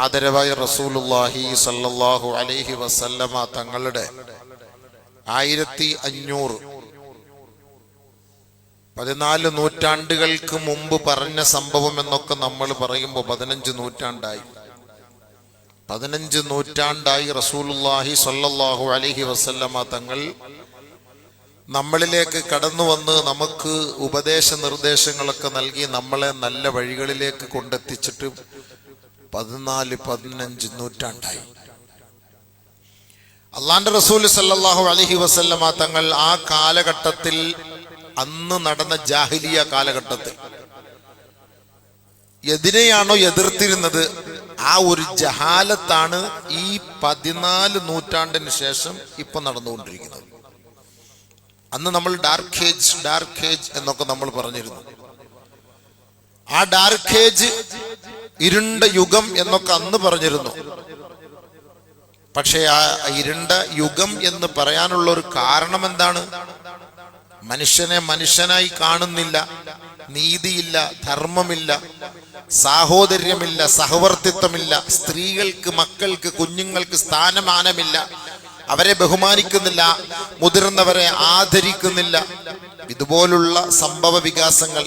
ആദരവായ റസൂലുള്ളാഹി സല്ലല്ലാഹു അലൈഹി വസല്ലമ തങ്ങളുടെ 1500 14 നൂറ്റാണ്ടുകൾക്ക് മുമ്പ് പറഞ്ഞ സംഭവം എന്നൊക്കെ നമ്മൾ പറയുമ്പോൾ 15 നൂറ്റാണ്ടായി. 15 നൂറ്റാണ്ടായി റസൂലുള്ളാഹി സല്ലല്ലാഹു അലൈഹി വസല്ലമ തങ്ങൾ നമ്മളിലേക്ക് കടന്നു വന്ന് നമുക്ക് ഉപദേശ നിർദ്ദേശങ്ങളൊക്കെ നൽകി നമ്മളെ നല്ല വഴികളിലേക്ക് കൊണ്ടെത്തിച്ചിട്ട് 14-15 നൂറ്റാണ്ടായി. അള്ളാന്റെ റസൂൽ സല്ലല്ലാഹു അലൈഹി വസല്ലമ തങ്ങൾ ആ കാലഘട്ടത്തിൽ, അന്ന് നടന്ന ജാഹിലിയ കാലഘട്ടത്തിൽ എതിരെയാണോ എതിർത്തിരുന്നത്, ആ ഒരു ജഹാലത്താണ് ഈ 14 നൂറ്റാണ്ടിന് ശേഷം ഇപ്പൊ നടന്നുകൊണ്ടിരിക്കുന്നത്. അന്ന് നമ്മൾ ഡാർക്ക് ഏജ് എന്നൊക്കെ നമ്മൾ പറഞ്ഞിരുന്നു. ആ ഡാർക്ക് ഏജ്, ഇരുണ്ട യുഗം എന്നൊക്കെ അന്ന് പറഞ്ഞിരുന്നു. പക്ഷെ ആ ഇരുണ്ട യുഗം എന്ന് പറയാനുള്ള ഒരു കാരണം എന്താണ്? മനുഷ്യനെ മനുഷ്യനായി കാണുന്നില്ല, നീതിയില്ല, ധർമ്മമില്ല, സാഹോദര്യമില്ല, സഹവർത്തിത്വമില്ല, സ്ത്രീകൾക്ക്, മക്കൾക്ക്, കുഞ്ഞുങ്ങൾക്ക് സ്ഥാനമാനമില്ല, അവരെ ബഹുമാനിക്കുന്നില്ല, മുതിർന്നവരെ ആദരിക്കുന്നില്ല. ഇതുപോലുള്ള സംഭവ വികാസങ്ങൾ,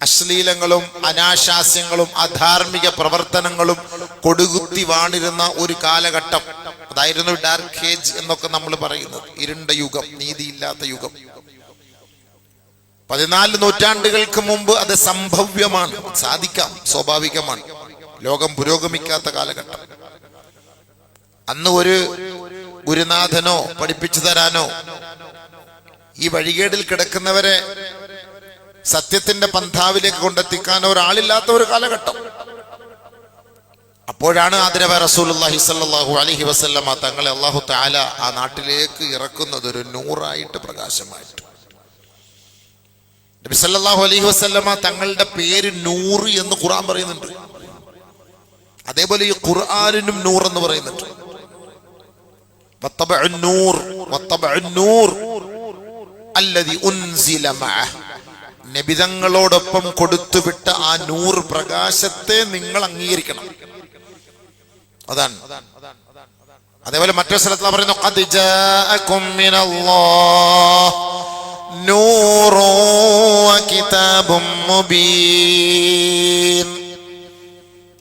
അശ്ലീലങ്ങളും അനാശാസ്യങ്ങളും അധാർമിക പ്രവർത്തനങ്ങളും കൊടുകുത്തി വാണിരുന്ന ഒരു കാലഘട്ടം, അതായിരുന്നു ഡാർക്ക് ഏജ് എന്നൊക്കെ നമ്മൾ പറയുന്നത്. ഇരുണ്ട യുഗം, നീതിയില്ലാത്ത യുഗം. 14 നൂറ്റാണ്ടുകൾക്ക് മുമ്പ് അത് സംഭവ്യമാണ്, സാധിക്കാം, സ്വാഭാവികമാണ്. ലോകം പുരോഗമിക്കാത്ത കാലഘട്ടം. അന്ന് ഒരു ഗുരുനാഥനോ പഠിപ്പിച്ചു തരാനോ ഈ വഴികേടിൽ കിടക്കുന്നവരെ സത്യത്തിന്റെ പന്ഥാവിലേക്ക് കൊണ്ടെത്തിക്കാനോ ഒരാളില്ലാത്ത ഒരു കാലഘട്ടം. അപ്പോഴാണ് ആദരവായ റസൂലുള്ളാഹി സ്വല്ലല്ലാഹു അലൈഹി വസല്ലമ തങ്ങളെ അല്ലാഹു തആല ആ നാട്ടിലേക്ക് ഇറക്കുന്നത്, ഒരു നൂറായിട്ട്, പ്രകാശമായിട്ട്. നബി സല്ലല്ലാഹു അലൈഹി വസല്ലമ തങ്ങളുടെ പേര് നൂറ് എന്ന് ഖുർആൻ പറയുന്നുണ്ട്. അതേപോലെ ഈ ഖുർആനിനും നൂർ എന്ന് പറയുന്നുണ്ട്. നബിതങ്ങളോടൊപ്പം കൊടുത്തുവിട്ട ആ നൂർ പ്രകാശത്തെ നിങ്ങൾ അംഗീകരിക്കണം. അതാണ്. അതേപോലെ മറ്റൊരു സ്ഥലത്ത് പറയുന്നു, ഖദ് ജാഅകും മിനല്ലാഹ് നൂറുൻ വകിതാബും മുബീൻ.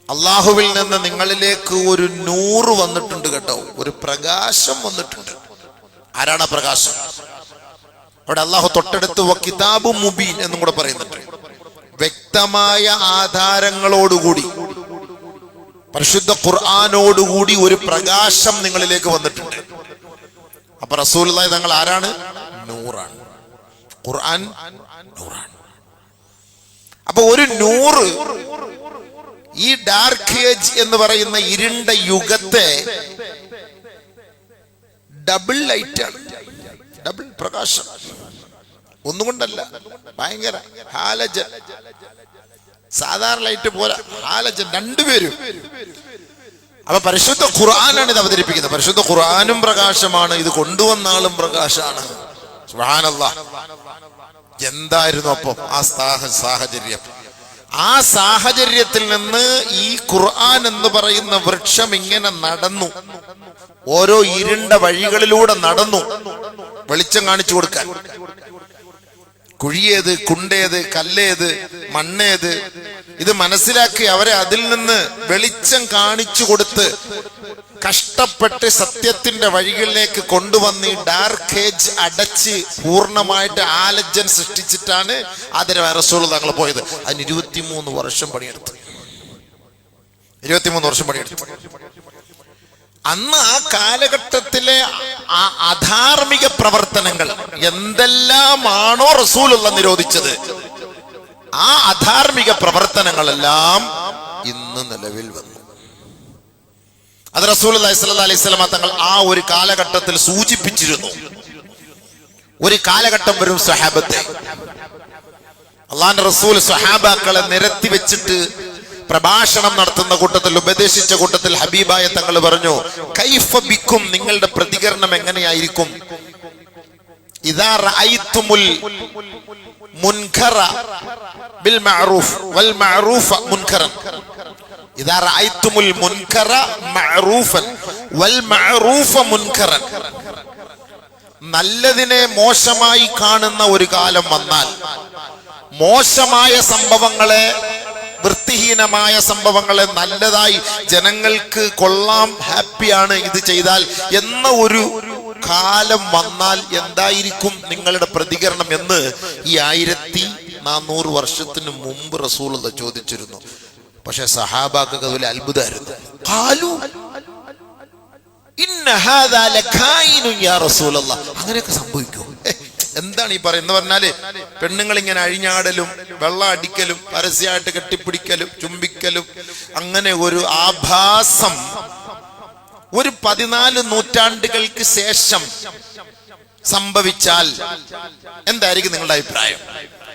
അള്ളാഹുവിൽ നിന്ന് നിങ്ങളിലേക്ക് ഒരു നൂറ് വന്നിട്ടുണ്ട് കേട്ടോ, ഒരു പ്രകാശം വന്നിട്ടുണ്ട്. ആരാണ് ആ പ്രകാശം? അവിടെ അള്ളാഹു തൊട്ടടുത്ത് വകിതാബും മുബീൻ എന്നും കൂടെ പറയുന്നുണ്ട്. വ്യക്തമായ ആധാരങ്ങളോടുകൂടി, പരിശുദ്ധ ഖുർആനോടുകൂടി ഒരു പ്രകാശം നിങ്ങളിലേക്ക് വന്നിട്ടുണ്ട്. അപ്പൊ റസൂലുള്ളാഹി തങ്ങൾ ആരാണ്? നൂറാണ്. ഖുർആൻ നൂറാണ്. അപ്പൊ ഒരു നൂറ് ഈ ഡാർക്ക് ഏജ് എന്ന് പറയുന്ന ഇരുണ്ട യുഗത്തെ ഡബിൾ ലൈറ്റാണ്, ഡബിൾ പ്രകാശം. ഒന്നുകൊണ്ടല്ല, ഭയങ്കര ഹാലജൻ. സാധാരണ ലൈറ്റ് പോരാ, ഹാലജൻ, രണ്ടുപേരും. അപ്പൊ പരിശുദ്ധ ഖുർആനാണ് ഇത് അവതരിപ്പിക്കുന്നത്. പരിശുദ്ധ ഖുർആനും പ്രകാശമാണ്, ഇത് കൊണ്ടുവന്ന ആളും പ്രകാശമാണ്. സുബ്ഹാനല്ലാഹ്. എന്തായിരുന്നു അപ്പൊ ആ സാഹചര്യം? ആ സാഹചര്യത്തിൽ നിന്ന് ഈ ഖുർആൻ എന്ന് പറയുന്ന വൃക്ഷം ഇങ്ങനെ നടന്നു, ഓരോ ഇരുണ്ട വഴികളിലൂടെ നടന്നു, വെളിച്ചം കാണിച്ചു കൊടുക്കാൻ. കുഴിയേത്, കുണ്ടേത്, കല്ലേത്, മണ്ണേത്, ഇത് മനസ്സിലാക്കി അവരെ അതിൽ നിന്ന് വെളിച്ചം കാണിച്ചു കൊടുത്ത് കഷ്ടപ്പെട്ട് സത്യത്തിന്റെ വഴികളിലേക്ക് കൊണ്ടുവന്ന് ഈ ഡാർക്ക് ഏജ് അടച്ച് പൂർണ്ണമായിട്ട് ആലജ്ജൻ സൃഷ്ടിച്ചിട്ടാണ് ആദരവായ റസൂലുള്ളാഹി തങ്ങൾ പോയത്. അതിന് 23 വർഷം പണിയെടുത്തു. 23 വർഷം പണിയെടുത്തു. അന്ന് ആ കാലഘട്ടത്തിലെ ആ അധാർമിക പ്രവർത്തനങ്ങൾ എന്തെല്ലാമാണോ റസൂലുള്ള നിരോധിച്ചത്, ആ അധാർമിക പ്രവർത്തനങ്ങളെല്ലാം ഇന്ന് നിലവിൽ വന്നു. അത് റസൂലുള്ളാഹി സ്വല്ലല്ലാഹു അലൈഹി വസല്ലമ തങ്ങൾ ആ ഒരു കാലഘട്ടത്തിൽ സൂചിപ്പിച്ചിരുന്നു. ഒരു കാലഘട്ടം വരും സ്വഹാബത്തെ, അള്ളാഹുവിന്റെ റസൂൽ സ്വഹാബാക്കളെ നിരത്തി വെച്ചിട്ട് പ്രഭാഷണം നടത്തുന്ന കൂട്ടത്തിൽ, ഉപദേശിച്ച കൂട്ടത്തിൽ ഹബീബായ തങ്ങൾ പറഞ്ഞു, കൈഫ ബിക്കും, നിങ്ങളുടെ പ്രതികരണം എങ്ങനെയായിരിക്കും? ഇദാ റഅയ്തുമുൽ മുൻകറ ബിൽ മഅറൂഫ് വൽ മഅറൂഫ മുൻകറൻ, ഇദാ റഅയ്തുമുൽ മുൻകറ മഅറൂഫൻ വൽ മഅറൂഫ മുൻകറൻ. നല്ലതിനെ മോശമായി കാണുന്ന ഒരു കാലം വന്നാൽ, മോശമായ സംഭവങ്ങളെ, വൃത്തിഹീനമായ സംഭവങ്ങളെ നല്ലതായി ജനങ്ങൾക്ക് കൊള്ളാം, ഹാപ്പിയാണ് ഇത് ചെയ്താൽ എന്ന ഒരു കാലം വന്നാൽ എന്തായിരിക്കും നിങ്ങളുടെ പ്രതികരണം എന്ന് ഈ 1400 വർഷത്തിന് മുമ്പ് റസൂലുള്ളാഹി ചോദിച്ചിരുന്നു. പക്ഷെ സഹാബാക്കൾക്ക് അതിൽ അത്ഭുതമായിരുന്നു. ഖാലു ഇന്ന ഹാദാ ലകായിനു യാ റസൂലല്ലാഹ്. അങ്ങനെയൊക്കെ സംഭവിക്കുമോ? എന്താണ് ഈ പറയുന്നത് പറഞ്ഞാല്, പെണ്ണുങ്ങൾ ഇങ്ങനെ അഴിഞ്ഞാടലും വെള്ളം അടിക്കലും പരസ്യമായിട്ട് കെട്ടിപ്പിടിക്കലും ചുംബിക്കലും അങ്ങനെ ഒരു ആഭാസം ഒരു 14 നൂറ്റാണ്ടുകൾക്ക് ശേഷം സംഭവിച്ചാൽ എന്തായിരിക്കും നിങ്ങളുടെ അഭിപ്രായം?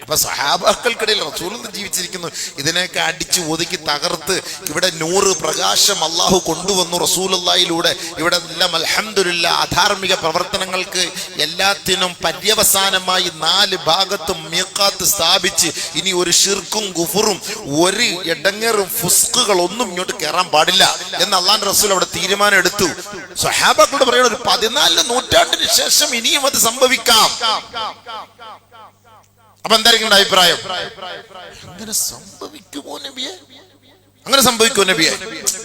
അപ്പൊ സഹാബാക്കൾക്കിടയിൽ റസൂലുള്ളാഹി ജീവിച്ചിരിക്കുന്നു. ഇതിനെയൊക്കെ അടിച്ചു ഒതുക്കി തകർത്ത് ഇവിടെ 100 പ്രകാശം അള്ളാഹു കൊണ്ടുവന്നു റസൂലുള്ളാഹിയിലൂടെ. ഇവിടെ എല്ലാം അൽഹംദുലില്ലാഹ് അധാർമിക പ്രവർത്തനങ്ങൾക്ക് എല്ലാത്തിനും പര്യവസാനമായി 4 ഭാഗത്തും മീഖാത്ത് സ്ഥാപിച്ച് ഇനി ഒരു ശിർക്കും കുഫറും ഒരു ഇടങ്ങേറും ഫുസ്കുകൾ ഒന്നും ഇങ്ങോട്ട് കയറാൻ പാടില്ല എന്ന് അള്ളാഹുവിന്റെ റസൂൽ അവിടെ തീരുമാനം എടുത്തു. സഹാബാക്കളോട് പറയുന്ന ഒരു 14 നൂറ്റാണ്ടിന് ശേഷം ഇനിയും അത് സംഭവിക്കാം. അപ്പൊ എന്തായിരിക്കും അഭിപ്രായം? അങ്ങനെ സംഭവിക്കുമോ നബിയെ? അങ്ങനെ സംഭവിക്കുമോ നബിയെ?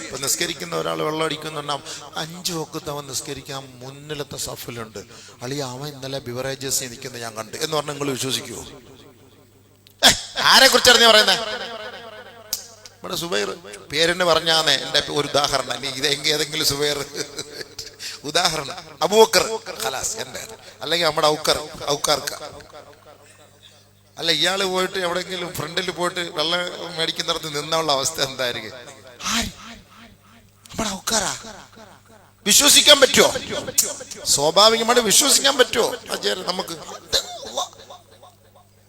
ഇപ്പൊ നിസ്കരിക്കുന്ന ഒരാൾ വെള്ളം അടിക്കുന്നുണ്ടാവും, 5 വഖത്ത് അവൻ നിസ്കരിക്കാൻ മുന്നിലത്തെ സഫിലുണ്ട്. അളിയ അവൻ ഇന്നലെ ബിവറേജസ് നിൽക്കുന്നത് ഞാൻ കണ്ട് എന്ന് പറഞ്ഞാൽ നിങ്ങൾ വിശ്വസിക്കുവോ? ആരെ കുറിച്ചാണ് നീ പറയുന്നത്? നമ്മുടെ സുബൈർ പേരെന്ന് പറഞ്ഞാന്നേ എന്റെ ഒരു ഉദാഹരണം. നീ ഏതെങ്കിലും സുബൈർ ഉദാഹരണം, അബൂബക്കർ ഖലാസ് എന്റെ, അല്ലെങ്കിൽ നമ്മുടെ ഔക്കാർക്ക. അല്ല, ഇയാള് പോയിട്ട് എവിടെയെങ്കിലും ഫ്രണ്ടിൽ പോയിട്ട് വെള്ളം മേടിക്കുന്നിടത്ത് നിന്നുള്ള അവസ്ഥ എന്തായിരിക്കും? നമ്മുടെ ഔക്കാറാ. വിശ്വസിക്കാൻ പറ്റുമോ? സ്വാഭാവികമായിട്ട് വിശ്വസിക്കാൻ പറ്റുമോ? നമുക്ക്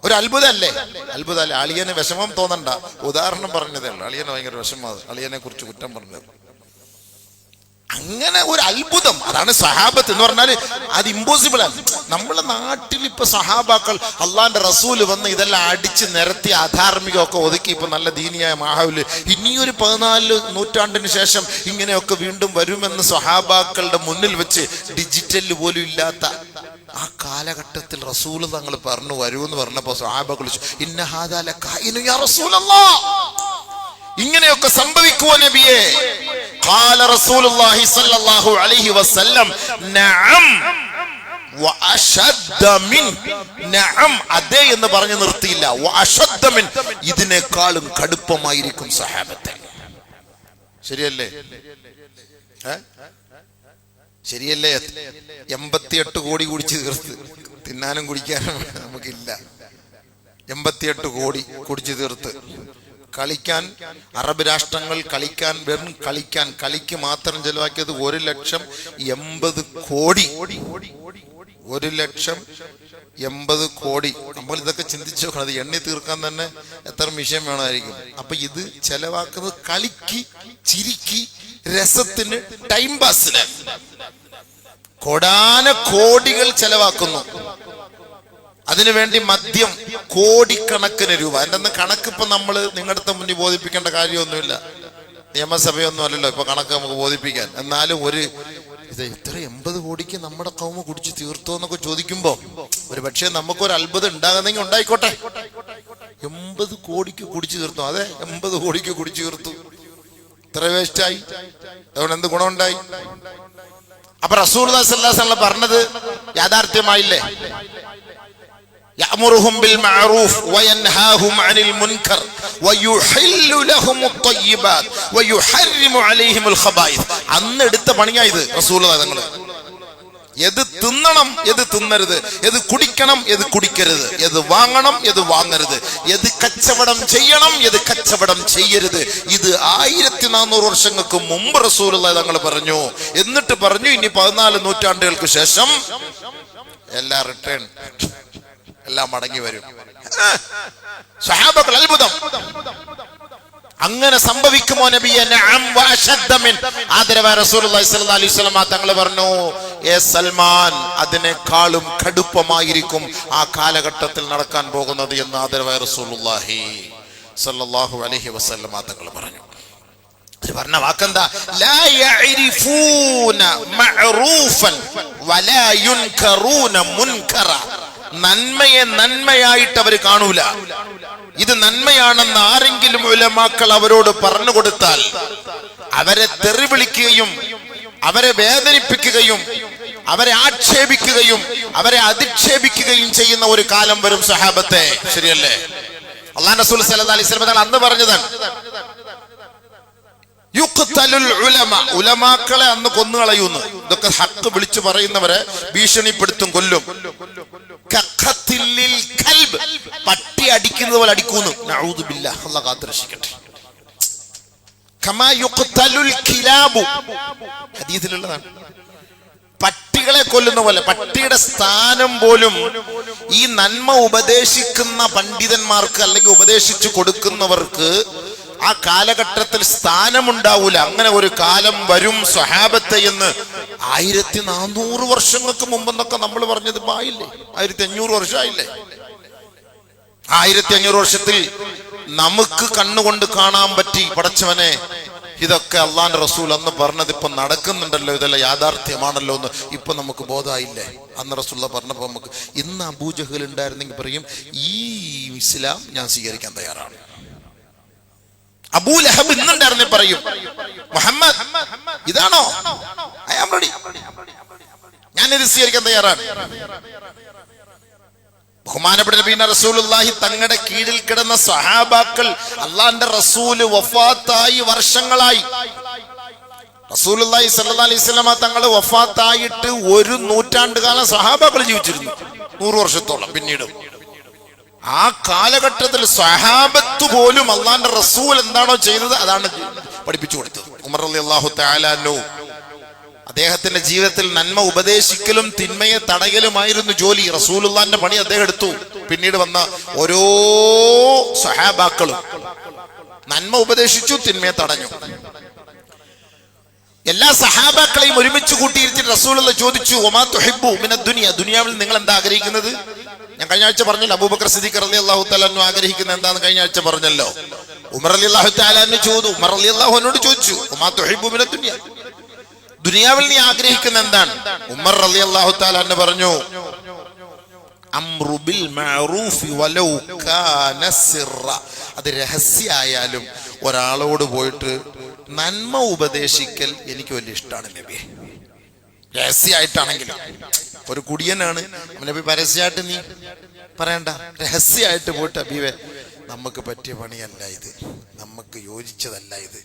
ഒരു അത്ഭുതമല്ലേ? അത്ഭുതമല്ലേ? അളിയന് വിഷമം തോന്നണ്ട, ഉദാഹരണം പറഞ്ഞതേ ഉള്ളൂ. അളിയന് ഭയങ്കര വിഷമം, അളിയനെ കുറിച്ച് കുറ്റം പറഞ്ഞത്. അങ്ങനെ ഒരു അത്ഭുതം, അതാണ് സഹാബത്ത് എന്ന് പറഞ്ഞാല്. അത് ഇമ്പോസിബിൾ ആണ്. നമ്മുടെ നാട്ടിൽ ഇപ്പൊ സഹാബാക്കൾ അള്ളാന്റെ റസൂല് വന്ന് ഇതെല്ലാം അടിച്ച് നിരത്തി അധാർമികമൊക്കെ ഒതുക്കി ഇപ്പൊ നല്ല ദീനിയായ മാഹൗല് ഇനിയൊരു 14 നൂറ്റാണ്ടിന് ശേഷം ഇങ്ങനെയൊക്കെ വീണ്ടും വരുമെന്ന് സഹാബാക്കളുടെ മുന്നിൽ വെച്ച് ഡിജിറ്റലിൽ പോലും ഇല്ലാത്ത ആ കാലഘട്ടത്തിൽ റസൂല് തങ്ങൾ പറഞ്ഞു വരുമെന്ന് പറഞ്ഞപ്പോ സഹാബാക്കൾ ഇന്ന ഹാദാ ലകായിനു യാ റസൂലല്ലാഹ്, ഇങ്ങനെയൊക്കെ സംഭവിക്കുമോ നബിയെ? ഖാല റസൂലുള്ളാഹി സ്വല്ലല്ലാഹു അലൈഹി വസല്ലം നഅം വഅശദ്ദ മിൻ. നഅം, അതെ എന്ന് പറഞ്ഞു നിർത്തിയില്ല. വഅശദ്ദ മിൻ, ഇതിനേക്കാളും കടുപ്പമായിരിക്കും സഹാബത്തെ. ശരിയല്ലേ? ശരിയല്ലേ? 88 കോടി കുടിച്ച് തീർത്ത്, തിന്നാനും കുടിക്കാനും നമുക്കില്ല. 88 കോടി കുടിച്ചു തീർത്ത് കളിക്കാൻ, അറബ് രാഷ്ട്രങ്ങൾ കളിക്കാൻ, വെറും കളിക്ക് മാത്രം ചെലവാക്കിയത് 1,80,000 കോടി. 1,80,000 കോടി. നമ്മൾ ഇതൊക്കെ ചിന്തിച്ചു നോക്കണം. അത് എണ്ണി തീർക്കാൻ തന്നെ എത്ര മിഷൻ വേണമായിരിക്കും. അപ്പൊ ഇത് ചെലവാക്കുന്നത് കളിക്ക്, ചിരിക്ക്, രസത്തിന്, ടൈം പാസിന് കോടാനകോടികൾ ചെലവാക്കുന്നു. അതിനുവേണ്ടി മദ്യം കോടിക്കണക്കിന് രൂപ. അതിന്റെ കണക്ക് ഇപ്പൊ നമ്മള് നിങ്ങളുടെ മുന്നിൽ ബോധിപ്പിക്കേണ്ട കാര്യമൊന്നുമില്ല. നിയമസഭയൊന്നും അല്ലല്ലോ ഇപ്പൊ കണക്ക് നമുക്ക് ബോധിപ്പിക്കാൻ. എന്നാലും ഇത് ഇത്ര 80 കോടിക്ക് നമ്മുടെ കൗമ കുടിച്ച് തീർത്തോ എന്നൊക്കെ ചോദിക്കുമ്പോ ഒരു പക്ഷേ നമുക്കൊരു അത്ഭുതം ഉണ്ടാകുന്നെങ്കിൽ ഉണ്ടായിക്കോട്ടെ. 80 കോടിക്ക് കുടിച്ചു തീർത്തു. അതെ, 80 കോടിക്ക് കുടിച്ചു തീർത്തു. ഇത്ര വേസ്റ്റായി. അതുകൊണ്ട് എന്ത് ഗുണമുണ്ടായി? അപ്പൊ റസൂലുള്ളാഹി സ്വല്ലല്ലാഹു അലൈഹി വസല്ലം പറഞ്ഞത് യാഥാർത്ഥ്യമായില്ലേ? يأمرهم بالمعروف وينهاهم عن المنكر ويحل لهم الطيبات ويحرم عليهم الخبائث. അന്ന് എടുത്ത പണിയായത് റസൂലുള്ളാഹി തങ്ങൾ. എത് തിന്നണം, എത് തിന്നരുത്, എത് കുടിക്കണം, എത് കുടിക്കരുത്, എത് വാങ്ങണം, എത് വാങ്ങരുത്, എത് കച്ചവടം ചെയ്യണം, എത് കച്ചവടം ചെയ്യരുത്. ഇത് 1400 വർഷങ്ങൾക്ക് മുമ്പ് റസൂലുള്ളാഹി തങ്ങൾ പറഞ്ഞു. എന്നിട്ട് പറഞ്ഞു ഇനി 14 നൂറ്റാണ്ടുകൾക്ക് ശേഷം എല്ലാം റിട്ടേൺ, എല്ലാം മടങ്ങി വരും. സഹാബകൾ അത്ഭുതം. അങ്ങനെ സംഭവിക്കുമോ നബിയെ? നഅം വഅശദ്ദ മിൻ. ആദരവായ റസൂലുള്ളാഹി സ്വല്ലല്ലാഹു അലൈഹി വസല്ലം തങ്ങൾ പറഞ്ഞു, ഏ സൽമാൻ, അതിനേക്കാളും കടുപ്പമായിരിക്കും ആ കാലഘട്ടത്തിൽ നടക്കാൻ പോകുന്നത് എന്ന് ആദരവായ റസൂലുള്ളാഹി സ്വല്ലല്ലാഹു അലൈഹി വസല്ലം തങ്ങൾ പറഞ്ഞു. അവർ പറഞ്ഞ വാക്കെന്താ? ലാ യഅരിഫൂന മഅറൂഫൻ വലാ യുൻകറൂന മുൻകറ. നന്മയെ നന്മയായിട്ട് അവർ കാണൂല. ഇത് നന്മയാണെന്ന് ആരെങ്കിലും ഉലമാക്കൾ അവരോട് പറഞ്ഞു കൊടുത്താൽ അവരെ തെറി വിളിക്കുകയും അവരെ വേദനിപ്പിക്കുകയും അവരെ ആക്ഷേപിക്കുകയും അവരെ അധിക്ഷേപിക്കുകയും ചെയ്യുന്ന ഒരു കാലം വരും സഹാബത്തെ. ശരിയല്ലേ? അല്ലാഹു റസൂൽ സല്ലല്ലാഹു അലൈഹി വസല്ലം തങ്ങൾ അന്ന് പറഞ്ഞതാണ്, യുഖ്തലുൽ ഉലമ, ഉലമാക്കളെ അന്ന് കൊന്നുകളയുന്നു. ഇതൊക്കെ ഹക്ക് വിളിച്ചു പറയുന്നവരെ ഭീഷണിപ്പെടുത്തും, കൊല്ലും. കഖത്തിലിൽ കൽബ്, പട്ടി അടിക്കുന്നത് പോലെ അടിക്കുന്നു. നഊദു ബില്ലാഹ്, അല്ലാഹു കാത്തുരക്ഷിക്കട്ടെ. കമാ യുഖ്തലുൽ കിലാബു, ഹദീസിലുള്ളതാണ്. പട്ടികളെ കൊല്ലുന്ന പോലെ, പട്ടിയുടെ സ്ഥാനം പോലും ഈ നന്മ ഉപദേശിക്കുന്ന പണ്ഡിതന്മാർക്ക് അല്ലെങ്കിൽ ഉപദേശിച്ചു കൊടുക്കുന്നവർക്ക് ആ കാലഘട്ടത്തിൽ സ്ഥാനമുണ്ടാവൂല. അങ്ങനെ ഒരു കാലം വരും സ്വഹാബത്തെ എന്ന് 1400 വർഷങ്ങൾക്ക് മുമ്പെന്നൊക്കെ നമ്മൾ പറഞ്ഞത് ആയില്ലേ? 1500 വർഷമായില്ലേ? 1500 വർഷത്തിൽ നമുക്ക് കണ്ണുകൊണ്ട് കാണാൻ പറ്റി. പടച്ചവനെ, ഇതൊക്കെ അള്ളാന്റെ റസൂൽ അന്ന് പറഞ്ഞത് ഇപ്പൊ നടക്കുന്നുണ്ടല്ലോ, ഇതെല്ലാം യാഥാർത്ഥ്യമാണല്ലോ എന്ന് ഇപ്പൊ നമുക്ക് ബോധമായില്ലേ? അന്ന് റസൂൽ പറഞ്ഞപ്പോ നമുക്ക്, ഇന്ന് അബൂജഹൽ ഉണ്ടായിരുന്നെങ്കിൽ പറയും ഈ ഇസ്ലാം ഞാൻ സ്വീകരിക്കാൻ തയ്യാറാണ്. അബൂ ലഹബ് ഇന്നുണ്ടായിരുന്നെ പറയും, മുഹമ്മദ് ഇതാണോ, ഐ ആം റെഡി, ഞാനിത് സ്വീകരിക്കാൻ തയ്യാറാണ്. ബഹുമാനപ്പെട്ട നബിയുനാ റസൂലുള്ളാഹി തങ്ങളുടെ കീഴിൽ കിടന്ന സ്വഹാബാക്കൾ, അള്ളാന്റെ റസൂല് വഫാത്തായി വർഷങ്ങളായി. റസൂലുള്ളാഹി സ്വല്ലല്ലാഹു അലൈഹി വസല്ലമ തങ്ങൾ വഫാത്തായിട്ട് 1 നൂറ്റാണ്ട് കാലം സ്വഹാബാക്കൾ ജീവിച്ചിരുന്നു, 100 വർഷത്തോളം. പിന്നീട് ആ കാലഘട്ടത്തിൽ സ്വഹാബത്ത് പോലും അള്ളാന്റെ റസൂൽ എന്താണോ ചെയ്തത് അതാണ് പഠിപ്പിച്ചു കൊടുത്തത്. ഉമർ റളിയല്ലാഹു തആല അൻഹു, അദ്ദേഹത്തിന്റെ ജീവിതത്തിൽ നന്മ ഉപദേശിക്കലും തിന്മയെ തടയലുമായിരുന്നു ജോലി. റസൂലുള്ളാഹിന്റെ പണി അദ്ദേഹം എടുത്തു. പിന്നീട് വന്ന ഓരോ സ്വഹാബാക്കളും നന്മ ഉപദേശിച്ചു, തിന്മയെ തടഞ്ഞു. എല്ലാ സഹാബാക്കളെയും ഒരുമിച്ച് കൂട്ടിയിരുത്തിട്ട് റസൂലുള്ള ചോദിച്ചു, വമാ തുഹിബ്ബു മിനദ് ദുനിയ, ദുനിയാവിൽ നിങ്ങൾ എന്താ ആഗ്രഹിക്കുന്നത്? ഞാൻ കഴിഞ്ഞ ആഴ്ച പറഞ്ഞല്ലോ, അബൂബക്കർ സിദ്ദീഖ് റളിയല്ലാഹു തആല അൻഹു ആഗ്രഹിക്കുന്നത് എന്താന്ന് കഴിഞ്ഞ ആഴ്ച പറഞ്ഞല്ലോ. ഉമർ റളിയല്ലാഹു തആല അൻഹു ചോദിച്ചു, ഉമർ റളിയല്ലാഹു അൻഹു ചോദിച്ചു, വമാ തുഹിബ്ബു മിനദ് ദുനിയ, ദുനിയാവിൽ നീ ആഗ്രഹിക്കുന്ന എന്താണ്? ഉമർ റളിയല്ലാഹു തആല അൻഹു പറഞ്ഞു, അംറു ബിൽ മഅറൂഫി വലൗ കാന സിറ, അത് രഹസ്യമായാലും ഒരാളോട് പോയിട്ട് നന്മ ഉപദേശിക്കൽ എനിക്ക് വലിയ ഇഷ്ടമാണ് നബിയെ. രഹസ്യമായിട്ടാണെങ്കിലും, ഒരു കുടിയനാണ്, നബി പരസ്യമായിട്ട് നീ പറയണ്ട, രഹസ്യമായിട്ട് പോയിട്ട് അബീവേ നമുക്ക് പറ്റിയ പണിയല്ല ഇത്, നമുക്ക് യോജിച്ചതല്ല ഇത്,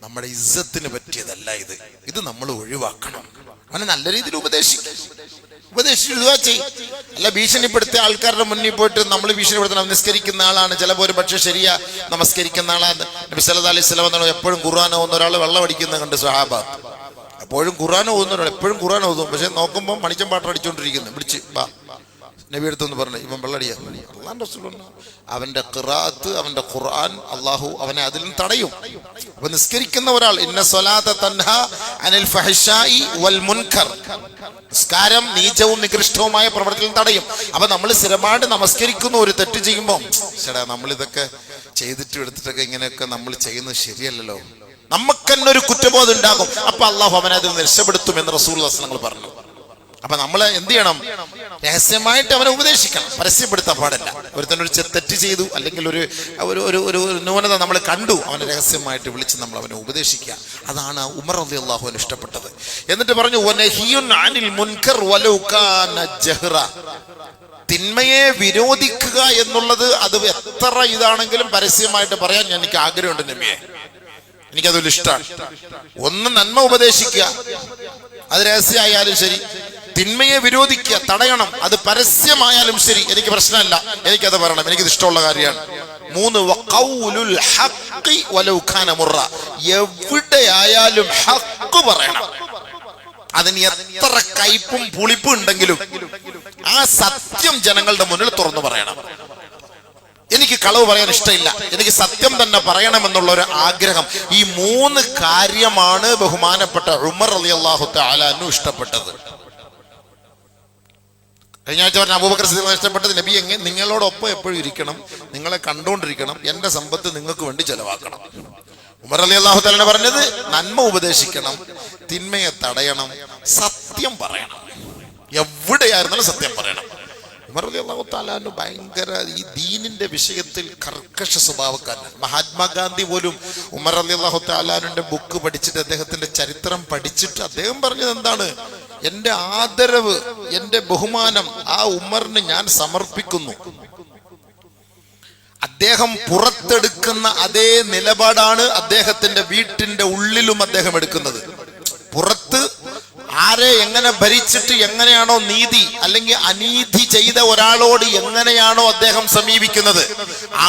നമ്മുടെ ഇസ്സത്തിന് പറ്റിയതല്ല ഇത്, ഇത് നമ്മൾ ഒഴിവാക്കണം. അവനെ നല്ല രീതിയിൽ ഉപദേശിക്കുക ചെയ്യും. അല്ല ഭീഷണിപ്പെടുത്തിയ ആൾക്കാരുടെ മുന്നിൽ പോയിട്ട് നമ്മൾ ഭീഷണിപ്പെടുത്തണം. നിസ്കരിക്കുന്ന ആളാണ്, ചിലപ്പോൾ ഒരു പക്ഷേ ശരിയാ നമസ്കരിക്കുന്ന ആളാണ്. നബി സല്ലല്ലാഹു അലൈഹി വസല്ലം എപ്പോഴും ഖുർആൻ ഓതുന്ന ഒരാൾ വെള്ളം അടിക്കുന്നത് കണ്ട് സ്വഹാബ. എപ്പോഴും ഖുർആൻ ഓതുന്ന ഒരാൾ എപ്പോഴും ഖുർആൻ ഓതും, പക്ഷെ നോക്കുമ്പോൾ മണിച്ചം പാട്ട് അടിച്ചുകൊണ്ടിരിക്കുന്നു. വിളിച്ച് ബാ നബി അടുത്തൊന്ന് പറഞ്ഞു, ഇവൻ വെള്ളടിയാ. അല്ലാഹുവിന്റെ റസൂൽ അവന്റെ ഖിറാഅത്ത്, അവന്റെ ഖുർആൻ, അള്ളാഹു അവനെ അതിൽ നിന്ന് തടയും. അപ്പൊ നിസ്കരിക്കുന്ന ഒരാൾ, ഇന്ന സ്വലാത്ത തൻഹാ അനിൽ ഫഹ്ശാഇ വൽ മുൻകർ, നിസ്കാരം നീചവും നികൃഷ്ടവുമായ പ്രവർത്തനം തടയും. അപ്പൊ നമ്മൾ സ്ഥിരമായിട്ട് നമസ്കരിക്കുന്ന ഒരു തെറ്റ് ചെയ്യുമ്പോൾ, ചേട്ടാ നമ്മൾ ഇതൊക്കെ ചെയ്തിട്ട് എടുത്തിട്ടൊക്കെ ഇങ്ങനെയൊക്കെ നമ്മൾ ചെയ്യുന്നത് ശരിയല്ലല്ലോ, നമുക്ക് തന്നെ ഒരു കുറ്റബോധം ഉണ്ടാകും. അപ്പൊ അള്ളാഹു അവനെ അതിൽ രക്ഷപ്പെടുത്തും എന്ന് റസൂലുള്ളാഹി സ്വല്ലല്ലാഹു അലൈഹി വസല്ലം പറഞ്ഞു. അപ്പൊ നമ്മള് എന്ത് ചെയ്യണം? രഹസ്യമായിട്ട് അവനെ ഉപദേശിക്കണം, പരസ്യപ്പെടുത്താൻ പാടില്ല. ഒരുത്തനൊരു തെറ്റ് ചെയ്തു അല്ലെങ്കിൽ ഒരു ന്യൂനത നമ്മൾ കണ്ടു, അവനെ രഹസ്യമായിട്ട് വിളിച്ച് നമ്മൾ അവനെ ഉപദേശിക്കുക. അതാണ് ഉമർ റളിയല്ലാഹു അൻഹു ഇഷ്ടപ്പെട്ടത്. എന്നിട്ട് പറഞ്ഞു, വനഹിയുൻ അനിൽ മുൻകർ വലൗ കാന ജഹ്റ, തിന്മയെ വിരോധിക്കുക എന്നുള്ളത് അത് എത്ര ഇതാണെങ്കിലും പരസ്യമായിട്ട് പറയാൻ എനിക്ക് ആഗ്രഹമുണ്ട് നബിയെ, എനിക്കതൊരു ഇഷ്ടമാണ്. ഒന്ന് നന്മ ഉപദേശിക്കുക, അത് രഹസ്യമായാലും ശരി. തിന്മയെ വിരോധിക്കുക, തടയണം, അത് പരസ്യമായാലും ശരി, എനിക്ക് പ്രശ്നമല്ല, എനിക്കത് പറയണം, എനിക്കത് ഇഷ്ടമുള്ള കാര്യമാണ്. 3 വഖൗലുൽ ഹഖ് വലൗ കാന മുറ, എവിടെയായാലും ഹഖ് പറയണം. അതിന് എത്ര കയ്പും പുളിപ്പും ഉണ്ടെങ്കിലും ആ സത്യം ജനങ്ങളുടെ മുന്നിൽ തുറന്നു പറയണം. എനിക്ക് കളവ് പറയാൻ ഇഷ്ടമില്ല, എനിക്ക് സത്യം തന്നെ പറയണമെന്നുള്ള ഒരു ആഗ്രഹം. ഈ 3 കാര്യമാണ് ബഹുമാനപ്പെട്ട ഉമർ റളിയല്ലാഹു തആല അൻഹു ഇഷ്ടപ്പെട്ടത്. കഴിഞ്ഞ ആഴ്ച പറഞ്ഞ അബൂബക്കർ സിദ്ദീഖ് ഇഷ്ടപ്പെട്ടത്, നബി നിങ്ങളോടൊപ്പം എപ്പോഴും ഇരിക്കണം, നിങ്ങളെ കണ്ടുകൊണ്ടിരിക്കണം, എൻ്റെ സമ്പത്ത് നിങ്ങൾക്ക് വേണ്ടി ചെലവാക്കണം. ഉമർ റളിയല്ലാഹു തആല പറഞ്ഞത് നന്മ ഉപദേശിക്കണം, തിന്മയെ തടയണം, സത്യം പറയണം. എവിടെയായിരുന്നാലും സത്യം പറയണം. ഉമർ റളിയല്ലാഹു തആല ഭയങ്കര ഈ ദീനിന്റെ വിഷയത്തിൽ കർക്കശ സ്വഭാവക്കാരൻ. മഹാത്മാഗാന്ധി പോലും ഉമർ റളിയല്ലാഹു തആലാന്റെ ബുക്ക് പഠിച്ചിട്ട്, അദ്ദേഹത്തിന്റെ ചരിത്രം പഠിച്ചിട്ട് അദ്ദേഹം പറഞ്ഞത് എന്താണ്? എന്റെ ആദരവ്, എന്റെ ബഹുമാനം ആ ഉമറിന് ഞാൻ സമർപ്പിക്കുന്നു. അദ്ദേഹം പുറത്തെടുക്കുന്ന അതേ നിലപാടാണ് അദ്ദേഹത്തിന്റെ വീട്ടിന്റെ ഉള്ളിലും അദ്ദേഹം എടുക്കുന്നത്. പുറത്ത് ആരെ എങ്ങനെ ഭരിച്ചിട്ട് എങ്ങനെയാണോ നീതി അല്ലെങ്കിൽ അനീതി ചെയ്ത ഒരാളോട് എങ്ങനെയാണോ അദ്ദേഹം സമീപിക്കുന്നത്,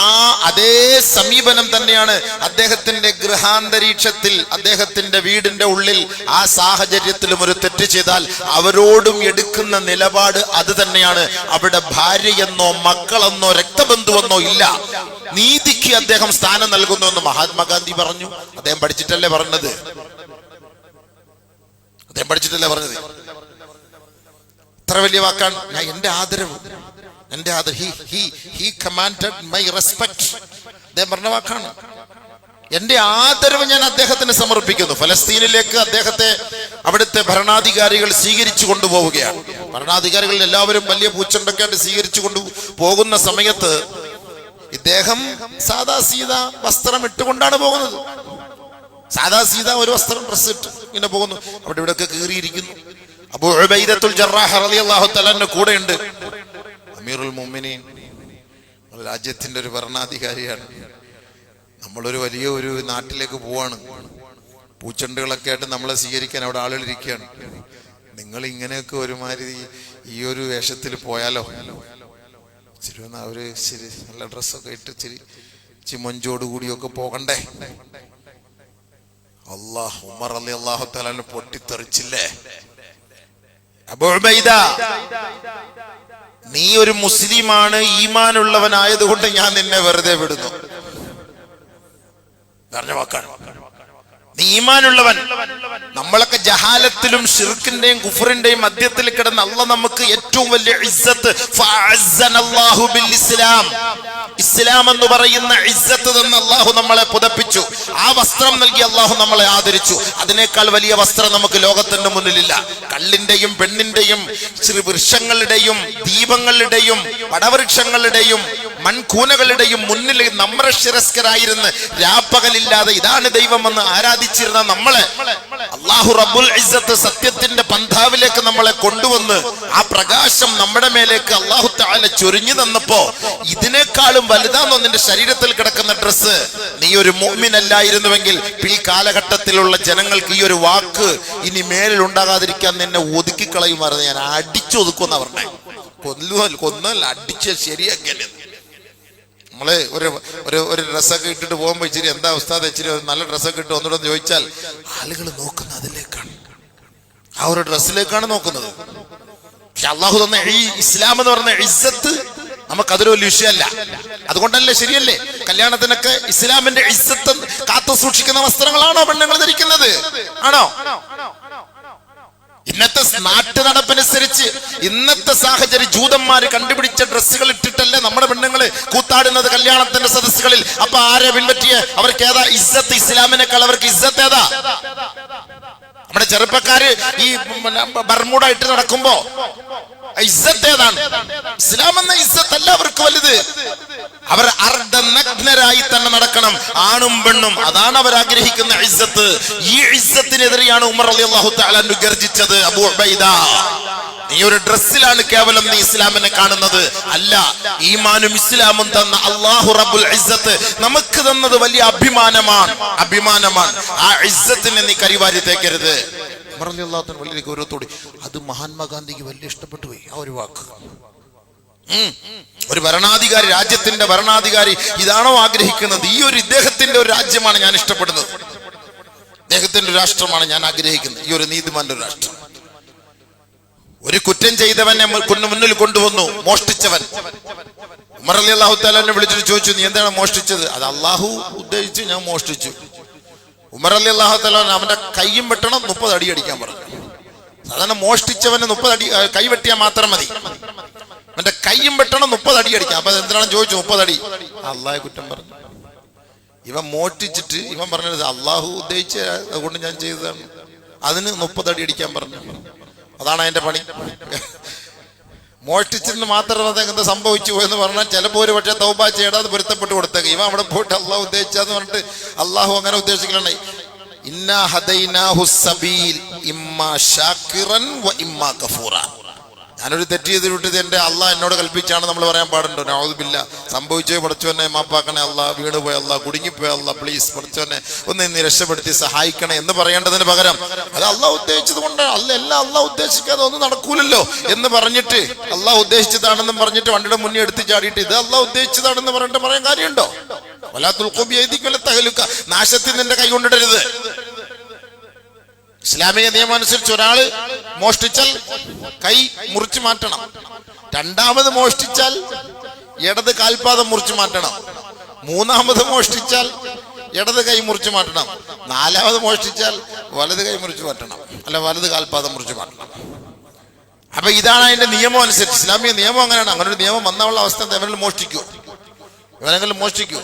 ആ അതേ സമീപനം തന്നെയാണ് അദ്ദേഹത്തിന്റെ ഗൃഹാന്തരീക്ഷത്തിൽ, അദ്ദേഹത്തിന്റെ വീടിന്റെ ഉള്ളിൽ ആ സാഹചര്യത്തിലും ഒരു തെറ്റ് ചെയ്താൽ അവരോടും എടുക്കുന്ന നിലപാട് അത് തന്നെയാണ്. അവിടെ ഭാര്യയെന്നോ മക്കളെന്നോ രക്തബന്ധുവെന്നോ ഇല്ല. നീതിക്ക് അദ്ദേഹം സ്ഥാനം നൽകുന്നു എന്ന് മഹാത്മാഗാന്ധി പറഞ്ഞു. അദ്ദേഹം പഠിച്ചിട്ടല്ലേ പറഞ്ഞത്? അദ്ദേഹം പഠിച്ചിട്ടല്ലേ പറഞ്ഞത്? ഇത്ര വലിയ വാക്കാണ്. ഞാൻ എന്റെ ആദരവ്, he commanded my respect. അദ്ദേഹം പറഞ്ഞ വാക്കാണ്. എന്റെ ആദരവ് ഞാൻ അദ്ദേഹത്തിന് സമർപ്പിക്കുന്നു. ഫലസ്തീനിലേക്ക് അദ്ദേഹത്തെ അവിടുത്തെ ഭരണാധികാരികൾ സ്വീകരിച്ചു കൊണ്ടുപോവുകയാണ്. ഭരണാധികാരികൾ എല്ലാവരും വലിയ പൂച്ചണ്ടൊക്കെ ആയിട്ട് സ്വീകരിച്ചു കൊണ്ടുപോകുന്ന സമയത്ത് ഇദ്ദേഹം സാദാ സീത വസ്ത്രം ഇട്ടുകൊണ്ടാണ് പോകുന്നത്. സാദാ സീത ഒരു വസ്ത്രം, ഡ്രസ് ഇട്ട് ഇങ്ങനെ പോകുന്നു. അവിടെ ഇവിടെയൊക്കെ കീറിയിരിക്കുന്നു. അബൂ ഉബൈദത്തുൽ ജറാഹ് റളിയല്ലാഹു തആല കൂടെ ഉണ്ട്. അമീറുൽ മുഅ്മിനീൻ, രാജ്യത്തിന്റെ ഒരു ഭരണാധികാരിയാണ്. നമ്മളൊരു വലിയ ഒരു നാട്ടിലേക്ക് പോവാണ്. പൂച്ചെണ്ടുകളൊക്കെ ആയിട്ട് നമ്മളെ സ്വീകരിക്കാൻ അവിടെ ആളുകൾ ഇരിക്കുകയാണ്. നിങ്ങൾ ഇങ്ങനെയൊക്കെ ഒരുമാതിരി ഈ ഒരു വേഷത്തിൽ പോയാലോ? ശരി, അവര് ശരി നല്ല ഡ്രസ്സൊക്കെ ഇട്ട് ചിരി മൊഞ്ചോട് കൂടിയൊക്കെ പോകണ്ടേ? ഉമർ റളിയല്ലാഹു തആല പൊട്ടിത്തെറിച്ചില്ലേ? അബൂ ഉബൈദ, നീ ഒരു മുസ്ലിമാണ്, ഈമാനുള്ളവനായതുകൊണ്ട് ഞാൻ നിന്നെ വെറുതെ വിടുന്നു. പറഞ്ഞ വാക്കാണ്. നീ ഈമാനുള്ളവൻ. നമ്മളൊക്കെ ജഹാലത്തിലും ശിർക്കിന്റെയും കുഫറിന്റെയും മധ്യത്തിൽ കിടന്ന് അള്ളാഹ് നമുക്ക് ഏറ്റവും വലിയ ഇസ്സത്ത്, ഫഅസ്സനല്ലാഹു ബിൽ ഇസ്ലാം, ഇസ്ലാം എന്ന് പറയുന്ന ഇസ്സത്ത് തന്ന് അള്ളാഹു നമ്മളെ പുതപ്പിച്ചു. ആ വസ്ത്രം നൽകി അള്ളാഹു നമ്മളെ ആദരിച്ചു. അതിനേക്കാൾ വലിയ വസ്ത്രം നമുക്ക് ലോകത്തിന്റെ മുന്നിലില്ല. കള്ളിന്റെയും പെണ്ണിന്റെയും വൃക്ഷങ്ങളുടെയും ദീപങ്ങളുടെയും വടവൃക്ഷങ്ങളുടെയും മൺകൂനകളുടെയും മുന്നിൽ നമ്രശിരസ്കരായിരുന്ന് രാപ്പകലില്ലാതെ ഇതാണ് ദൈവമെന്ന് ആരാധിച്ചിരുന്ന നമ്മളെ അല്ലാഹു റബ്ബുൽ ഇസ്സത്ത് സത്യത്തിന്റെ പന്ഥാവിലേക്ക് നമ്മളെ കൊണ്ടുവന്ന് ആ പ്രകാശം നമ്മുടെ മേലേക്ക് അല്ലാഹു തആല ചൊരിഞ്ഞു തന്നപ്പോ ഇതിനേക്കാളും വലുതാണോ നിന്റെ ശരീരത്തിൽ കിടക്കുന്ന ഡ്രസ്സ്? നീ ഒരു മുഅ്മിൻ അല്ലായിരുന്നുവെങ്കിൽ ഈ കാലഘട്ടത്തിലുള്ള ജനങ്ങൾക്ക് ഈ ഒരു വാക്ക് ഇനി മേലിൽ ഉണ്ടാകാതിരിക്കാൻ നിന്നെ ഒതുക്കിക്കളയുമായിരുന്നു. ഞാൻ അടിച്ചൊതുക്കുമെന്നാ പറഞ്ഞേ. കൊന്നല്ല, അടിച്ച ശരിയാക്കിയല്ലേ. നമ്മള് ഒരു ഡ്രസ്സൊക്കെ ഇട്ടിട്ട് പോകുമ്പോ ഇച്ചിരി എന്താ ഉസ്താദ് ഇച്ചിരി നല്ല ഡ്രസ്സൊക്കെ ഇട്ട് ഒന്നുകൂടെ ചോദിച്ചാൽ ആളുകൾ നോക്കുന്നത് അതിലേക്കാണ്, ആ ഒരു ഡ്രസ്സിലേക്കാണ് നോക്കുന്നത്. പക്ഷെ അള്ളാഹു തന്ന ഈ ഇസ്ലാം എന്ന് പറഞ്ഞ ഇസ്സത്ത് നമുക്കതൊരു വലിയ വിഷയമല്ല. അതുകൊണ്ടല്ലേ, ശരിയല്ലേ, കല്യാണത്തിനൊക്കെ ഇസ്ലാമിന്റെ ഇസ്സത്ത് കാത്തു സൂക്ഷിക്കുന്ന വസ്ത്രങ്ങളാണോ പെണ്ണുങ്ങൾ ധരിക്കുന്നത്? ആണോ? ഇന്നത്തെ നാട്ടു നടപ്പനുസരിച്ച് ഇന്നത്തെ സാഹചര്യം ജൂതന്മാര് കണ്ടുപിടിച്ച ഡ്രസ്സുകൾ ഇട്ടിട്ടല്ലേ നമ്മുടെ പെണ്ണുങ്ങള് കൂത്താടുന്നത് കല്യാണത്തിന്റെ സദസ്സുകളിൽ. അപ്പൊ ആരെ പിൻപറ്റിയ അവർക്ക് ഏതാ ഇസ്സത്ത്? ഇസ്ലാമിനേക്കാൾ അവർക്ക് ഇസ്സത്ത് ഏതാ? നമ്മുടെ ചെറുപ്പക്കാര് ഈ ബർമൂഡ ഇട്ട് നടക്കുമ്പോ ഇസ്സത്ത് ഏതാണ്? ഇസ്ലാം എന്ന ഇസ്സത്ത് അല്ല അവർക്ക് വലുത്. അവർ അർദ്ധനഗ്നരായി തന്നെ നടക്കണം, ആണും പെണ്ണും. അതാണ് അവർ ആഗ്രഹിക്കുന്ന ഇസ്സത്ത്. ഈ ഇസ്സത്തിനെതിരെയാണ് ഉമർ റളിയല്ലാഹു തആല ഗർജിച്ചത്. അബൂ ഉബൈദ, നീ ഒരു ഡ്രസ്സിലാണ് കേവലം നീ ഇസ്ലാമിനെ കാണുന്നത്. അല്ല, ഈമാനും ഇസ്ലാമും തന്ന അല്ലാഹു റബ്ബുൽ ഇസ്സത്ത് നമുക്ക് തന്നത് വലിയ അഭിമാനമാണ്. ആ ഇസ്സത്തിനെ നീ കരിവാരി തേക്കരുത്. ഉമർ റളിയല്ലാഹു തആല വലിയ ഗൗരവത്തോടെ, അത് മഹാത്മാഗാന്ധിക്ക് വലിയ ഇഷ്ടപ്പെട്ടു പോയി ആ ഒരു വാക്ക്. ഒരു ഭരണാധികാരി, രാജ്യത്തിന്റെ ഭരണാധികാരി ഇതാണോ ആഗ്രഹിക്കുന്നത്? ഈ ഒരു ഇദ്ദേഹത്തിന്റെ ഒരു രാജ്യമാണ് ഞാൻ ഇഷ്ടപ്പെടുന്നത്, ഇദ്ദേഹത്തിന്റെ ഒരു രാഷ്ട്രമാണ് ഞാൻ ആഗ്രഹിക്കുന്നത്, ഈ ഒരു നീതിമാന്റെ ഒരു രാഷ്ട്രം. ഒരു കുറ്റം ചെയ്തവനെ മുന്നിൽ കൊണ്ടുവന്നു, മോഷ്ടിച്ചവൻ. ഉമർ റളിയല്ലാഹു തആല വിളിച്ചിട്ട് ചോദിച്ചു, നീ എന്താണ് മോഷ്ടിച്ചത്? അത് അള്ളാഹു ഉദ്ദേശിച്ച് ഞാൻ മോഷ്ടിച്ചു. ഉമർ റളിയല്ലാഹു തആല അവന്റെ കൈയും വെട്ടണം, 30 അടി അടിക്കാൻ പറഞ്ഞു. സാധാരണ മോഷ്ടിച്ചവന് 30 അടി കൈ വെട്ടിയാൽ മാത്രം മതി. അവന്റെ കൈയും വെട്ടണം, 30 അടി അടിക്കാം. അപ്പൊ എന്തിനാണ് ചോദിച്ചു 30 അടി? അള്ളാഹെ കുറ്റം പറഞ്ഞു. ഇവൻ മോഷ്ടിച്ചിട്ട് ഇവൻ പറഞ്ഞത് അള്ളാഹു ഉദ്ദേശിച്ച അതുകൊണ്ട് ഞാൻ ചെയ്തതാണ്, അതിന് 30 അടി അടിക്കാൻ പറഞ്ഞു. അതാണ് അതിന്റെ പണി. മോഷ്ടിച്ചെന്ന് മാത്രം അതെങ്ങനെ സംഭവിച്ചു പോയെന്ന് പറഞ്ഞാൽ ചിലപ്പോൾ ഒരു പക്ഷേ തൗബ ചെയ്യടാതെ പൊരുത്തപ്പെട്ട് കൊടുത്തേക്ക്. ഇവ അവിടെ പോയിട്ട് അള്ളാഹു ഉദ്ദേശിച്ചെന്ന് പറഞ്ഞിട്ട് അള്ളാഹു അങ്ങനെ ഉദ്ദേശിക്കലുണ്ടായി. ഇന്നാ ഹദൈനാഹു സബീൽ ഇമ്മാ ശാകിറൻ വ ഇമ്മാ കഫൂറ. ഞാനൊരു തെറ്റ് ചെയ്ത് വിട്ടത് എൻ്റെ അള്ളാഹ് എന്നോട് കൽപ്പിച്ചാണ് നമ്മൾ പറയാൻ പാടുണ്ടോ? നൗദുബില്ല. സംഭവിച്ചോ പഠിച്ചവനെ മാപ്പാക്കണേ അള്ളാഹ്, വീണുപോയ അള്ളാഹ്, കുടുങ്ങിപ്പോയ അള്ളാഹ്, പ്ലീസ് പഠിച്ചവനെ ഒന്ന് ഇന്ന് രക്ഷപ്പെടുത്തി സഹായിക്കണേ എന്ന് പറയേണ്ടതിന് പകരം അത് അള്ളാഹ് ഉദ്ദേശിച്ചത് കൊണ്ട് എല്ലാം അള്ളാഹ് ഉദ്ദേശിക്കാതെ ഒന്നും നടക്കൂലല്ലോ എന്ന് പറഞ്ഞിട്ട് അള്ളാഹ് ഉദ്ദേശിച്ചതാണെന്നും പറഞ്ഞിട്ട് വണ്ടിയുടെ മുന്നേ എടുത്ത് ചാടിയിട്ട് ഇത് അള്ളാഹ് ഉദ്ദേശിച്ചതാണെന്ന് പറഞ്ഞിട്ട് പറയാൻ കാര്യമുണ്ടോ? നാശത്തിൽ നിന്റെ കൈ കൊണ്ടിടരുത്. ഇസ്ലാമിക നിയമം അനുസരിച്ച് ഒരാള് മോഷ്ടിച്ചാൽ കൈ മുറിച്ചു മാറ്റണം. രണ്ടാമത് മോഷ്ടിച്ചാൽ ഇടത് കാൽപാദം മുറിച്ചു മാറ്റണം. മൂന്നാമത് മോഷ്ടിച്ചാൽ ഇടത് കൈ മുറിച്ചു മാറ്റണം. നാലാമത് മോഷ്ടിച്ചാൽ വലത് കൈ മുറിച്ചു മാറ്റണം, അല്ല വലത് കാൽപാദം മുറിച്ചു മാറ്റണം. അപ്പൊ ഇതാണ് അതിന്റെ നിയമം അനുസരിച്ച്. ഇസ്ലാമിക നിയമം അങ്ങനെയാണ്. അങ്ങനെ ഒരു നിയമം വന്നുള്ള അവസ്ഥ എന്താ? ഇവരെങ്കിലും മോഷ്ടിക്കൂ.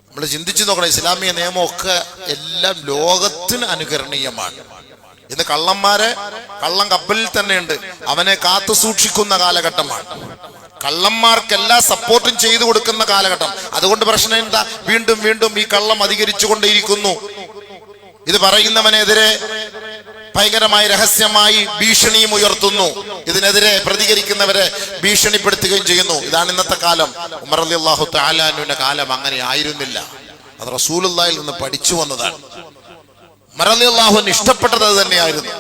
നമ്മൾ ചിന്തിച്ചു നോക്കണം. ഇസ്ലാമിക നിയമമൊക്കെ എല്ലാം ലോകത്തിന് അനുകരണീയമാണ്. ഇന്ന് കള്ളം കപ്പലിൽ തന്നെയുണ്ട്. അവനെ കാത്തു സൂക്ഷിക്കുന്ന കാലഘട്ടമാണ്. കള്ളന്മാർക്കെല്ലാം സപ്പോർട്ടും ചെയ്തു കൊടുക്കുന്ന കാലഘട്ടം. അതുകൊണ്ട് പ്രശ്നം എന്താ? വീണ്ടും വീണ്ടും ഈ കള്ളം അധികരിച്ചു കൊണ്ടേയിരിക്കുന്നു. ഇത് പറയുന്നവനെതിരെ ഭയങ്കരമായി രഹസ്യമായി ഭീഷണിയും ഉയർത്തുന്നു. ഇതിനെതിരെ പ്രതികരിക്കുന്നവരെ ഭീഷണിപ്പെടുത്തുകയും ചെയ്യുന്നു. ഇതാണ് ഇന്നത്തെ കാലം. ഉമർ റളിയല്ലാഹു തആല അൻഹുവിന്റെ കാലം അങ്ങനെ ആയിരുന്നില്ല. അത് റസൂലുള്ളാഹിൽ നിന്ന് പഠിച്ചു വന്നതാണ്. ഉമർ റളിയല്ലാഹു അൻഹു ഇഷ്ടപ്പെട്ടത് അത് തന്നെയായിരുന്നു.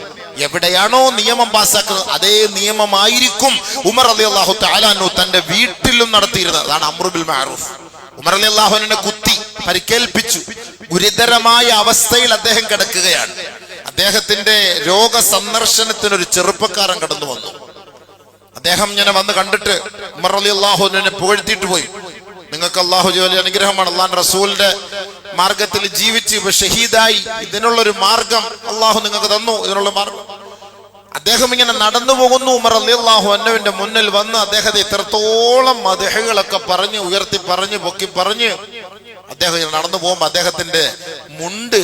എവിടെയാണോ നിയമം പാസ്സാക്കുന്നത് അതേ നിയമമായിരിക്കും ഉമർ റളിയല്ലാഹു തആല അൻഹു തന്റെ വീട്ടിലും നടത്തിയിരുന്നത്. അതാണ് അംറു ബിൽ മഅറൂഫ്. ഉമർ റളിയല്ലാഹു അൻഹുവിനെ കുത്തി പരിക്കേൽപ്പിച്ചു. ഗുരുതരമായ അവസ്ഥയിൽ അദ്ദേഹം കിടക്കുകയാണ്. അദ്ദേഹത്തിന്റെ രോഗ സന്ദർശനത്തിനൊരു ചെറുപ്പക്കാരൻ കടന്നു വന്നു. അദ്ദേഹം ഇങ്ങനെ വന്ന് കണ്ടിട്ട് ഉമർ റളിയല്ലാഹു അൻഹുവിനെ പുകഴ്ത്തിയിട്ട് പോയി. നിങ്ങൾക്ക് അള്ളാഹു വലിയ അനുഗ്രഹമാണ്. അള്ളാഹുവിന്റെ റസൂലിന്റെ മാർഗത്തിൽ ജീവിച്ച് ഇപ്പൊ ഷഹീദായി. ഇതിനുള്ളൊരു മാർഗം അള്ളാഹു നിങ്ങൾക്ക് തന്നു. ഇതിനുള്ള മാർഗം. അദ്ദേഹം ഇങ്ങനെ നടന്നു പോകുന്നു. ഉമർ റളിയല്ലാഹു അൻഹുവിന്റെ മുന്നിൽ വന്ന് അദ്ദേഹത്തെ ഇത്രത്തോളം മദ്ഹുകളൊക്കെ പറഞ്ഞ് ഉയർത്തി പറഞ്ഞ് പൊക്കി പറഞ്ഞ് അദ്ദേഹം നടന്നു പോകുമ്പോ അദ്ദേഹത്തിന്റെ മുണ്ട്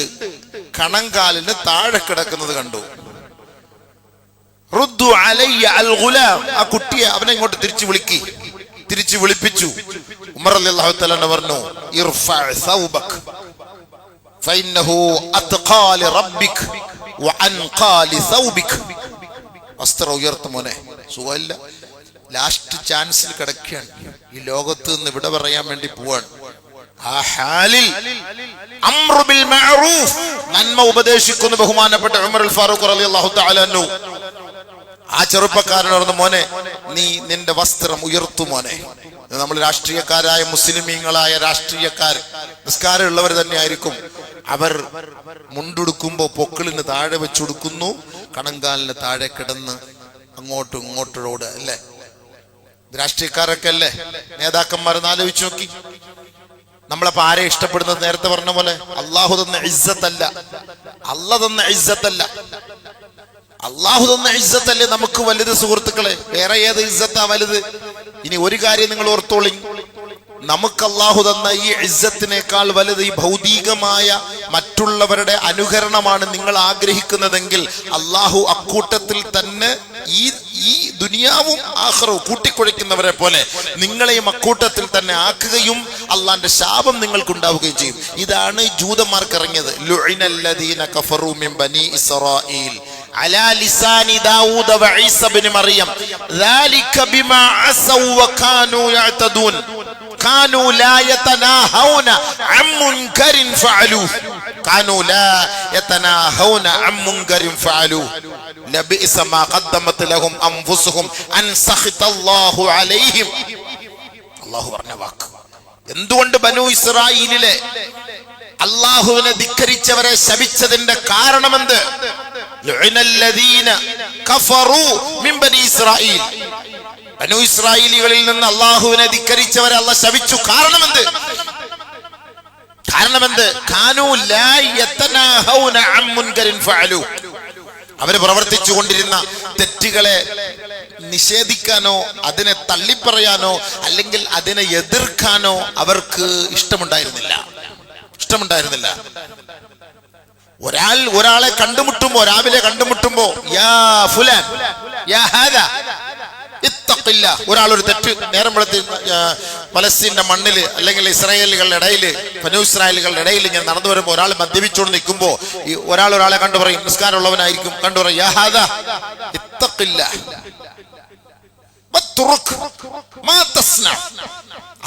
കണങ്കാലിന് താഴെ കിടക്കുന്നത് കണ്ടു. റുദ്ദു അലയ്യ അൽ ഗുലാം. ആ കുട്ടിയെ അവനെ ഇങ്ങോട്ട് തിരിച്ചു വിളിപ്പിച്ചു. ഉമർ റളിയല്ലാഹു തആല പറഞ്ഞു, ഇർഫഅ സൗബക് ഫഇന്നഹു അത്ഖാ ലിറബ്ബിക വഅൻഖാ ലിസൗബിക. വസ്ത്രം ഉയർത്ത് മോനെ, സുഖമില്ല, ലാസ്റ്റ് ചാൻസിൽ കിടക്കുകയാണ്. ഈ ലോകത്ത് നിന്ന് വിട പറയാൻ വേണ്ടി പോവാണ്. ആ ഹാലിൽ അംറു ബിൽ മഅറൂഫ്, നന്മ ഉപദേശിക്കുന്ന ബഹുമാനപ്പെട്ട ഉമർ അൽ ഫാറൂഖ് റളിയല്ലാഹു തആല അൻഹു ആ ചെറുപ്പക്കാരനോട് പറഞ്ഞു, മോനെ നീ നിന്റെ വസ്ത്രം ഉയർത്തു മോനെ. നമ്മൾ രാഷ്ട്രീയക്കാരായ മുസ്ലിമീങ്ങളായ രാഷ്ട്രീയക്കാർ നിസ്കാരമുള്ളവർ തന്നെ ആയിരിക്കും. അവർ മുണ്ടെടുക്കുമ്പോ പൊക്കിളിന് താഴെ വെച്ചെടുക്കുന്നു, കണങ്കാലിന് താഴെ കിടന്ന് അങ്ങോട്ടും ഇങ്ങോട്ടോട് അല്ലേ. രാഷ്ട്രീയക്കാരൊക്കെ അല്ലേ നേതാക്കന്മാരെന്ന് ആലോചിച്ച് നോക്കി. നമ്മളപ്പോ ആരെ ഇഷ്ടപ്പെടുന്നത്? നേരത്തെ പറഞ്ഞ പോലെ അള്ളാഹു തന്ന ഇസ്സത്തല്ല, അള്ളാഹു തന്ന ഇസ്സത്തല്ലേ നമുക്ക് വലുത് സുഹൃത്തുക്കളെ. വേറെ ഏത് ഇസ്സത്താ വലുത്? ഇനി ഒരു കാര്യം നിങ്ങൾ ഓർത്തോളി, നമുക്ക് അള്ളാഹു തന്ന ഈ ഇസ്സത്തിനേക്കാൾ വലുത് ഈ ഭൗതികമായ മറ്റുള്ളവരുടെ അനുകരണമാണ് നിങ്ങൾ ആഗ്രഹിക്കുന്നതെങ്കിൽ അള്ളാഹു അക്കൂട്ടത്തിൽ തന്നെ ഈ ദുനിയാവും ആഖിറവും കൂട്ടിക്കുഴയ്ക്കുന്നവരെ പോലെ നിങ്ങളെയും അക്കൂട്ടത്തിൽ തന്നെ ആക്കുകയും അള്ളാന്റെ ശാപം നിങ്ങൾക്കുണ്ടാവുകയും ചെയ്യും. ഇതാണ് ജൂതന്മാർക്ക് ഇറങ്ങിയത്. ലുഇനല്ലദീന കഫറൂ മിൻ ബനി ഇസ്രായീൽ അലാ ലിസാനി ദാവൂദ വഈസ ഇബ്നു മറിയം ദാലിക ബിമാ അസൗ വകാനൂ യഅതദൂൻ കാനൂ ലാ യതനാഹൗന അൻ മുൻകരിൻ ഫഅലൂ ലബിഅസ മാ ഖദ്ദമത് ലഹും അൻഫുസുഹും അൻ സഖിതല്ലാഹു അലൈഹിം. അല്ലാഹു പറഞ്ഞ വാക്ക്. എന്തുകൊണ്ട് ബനൂ ഇസ്രായീലിലെ അല്ലാഹുവിനെ ധിക്കരിച്ചവരെ ശപിച്ചതിന്റെ കാരണമെന്ത്? ലുഇനല്ലദീന കഫറൂ മിൻ ബനി ഇസ്രായീൽ. ബനൂ ഇസ്രായീലികളിൽ നിന്ന് അല്ലാഹുവിനെ ധിക്കരിച്ചവരെ അല്ലാഹു ശപിച്ചു. കാരണമെന്ത്? കാനൂ ലാ യതനാഹൗന അൻ മുൻകരിൻ ഫഅലൂ. അവർ പ്രവർത്തിച്ചു കൊണ്ടിരുന്ന തെറ്റുകളെ നിഷേധിക്കാനോ അതിനെ തള്ളിപ്പറയാനോ അല്ലെങ്കിൽ അതിനെ എതിർക്കാനോ അവർക്ക് ഇഷ്ടമുണ്ടായിരുന്നില്ല. ഇഷ്ടമുണ്ടായിരുന്നില്ല. ഒരാളെ കണ്ടുമുട്ടുമ്പോ, രാവിലെ കണ്ടുമുട്ടുമ്പോ യാ ഫുലാൻ യാ ഹാദാ ഇത്തഖില്ല, ഒരാളൊരു തെറ്റ് നേരം വെളുത്തി പലസ്തീന്റെ മണ്ണില് അല്ലെങ്കിൽ ഇസ്രായേലുകളുടെ ഇടയിൽ, ബനൂ ഇസ്രായേലുകളുടെ ഇടയിൽ ഞാൻ നടന്നു വരുമ്പോൾ ഒരാൾ മദ്യപിച്ചുകൊണ്ട് നിൽക്കുമ്പോ ഒരാളെ കണ്ടു പറയും, നിസ്കാരമുള്ളവനായിരിക്കും, കണ്ടു പറയും യാ ഹാദാ ഇത്തഖില്ല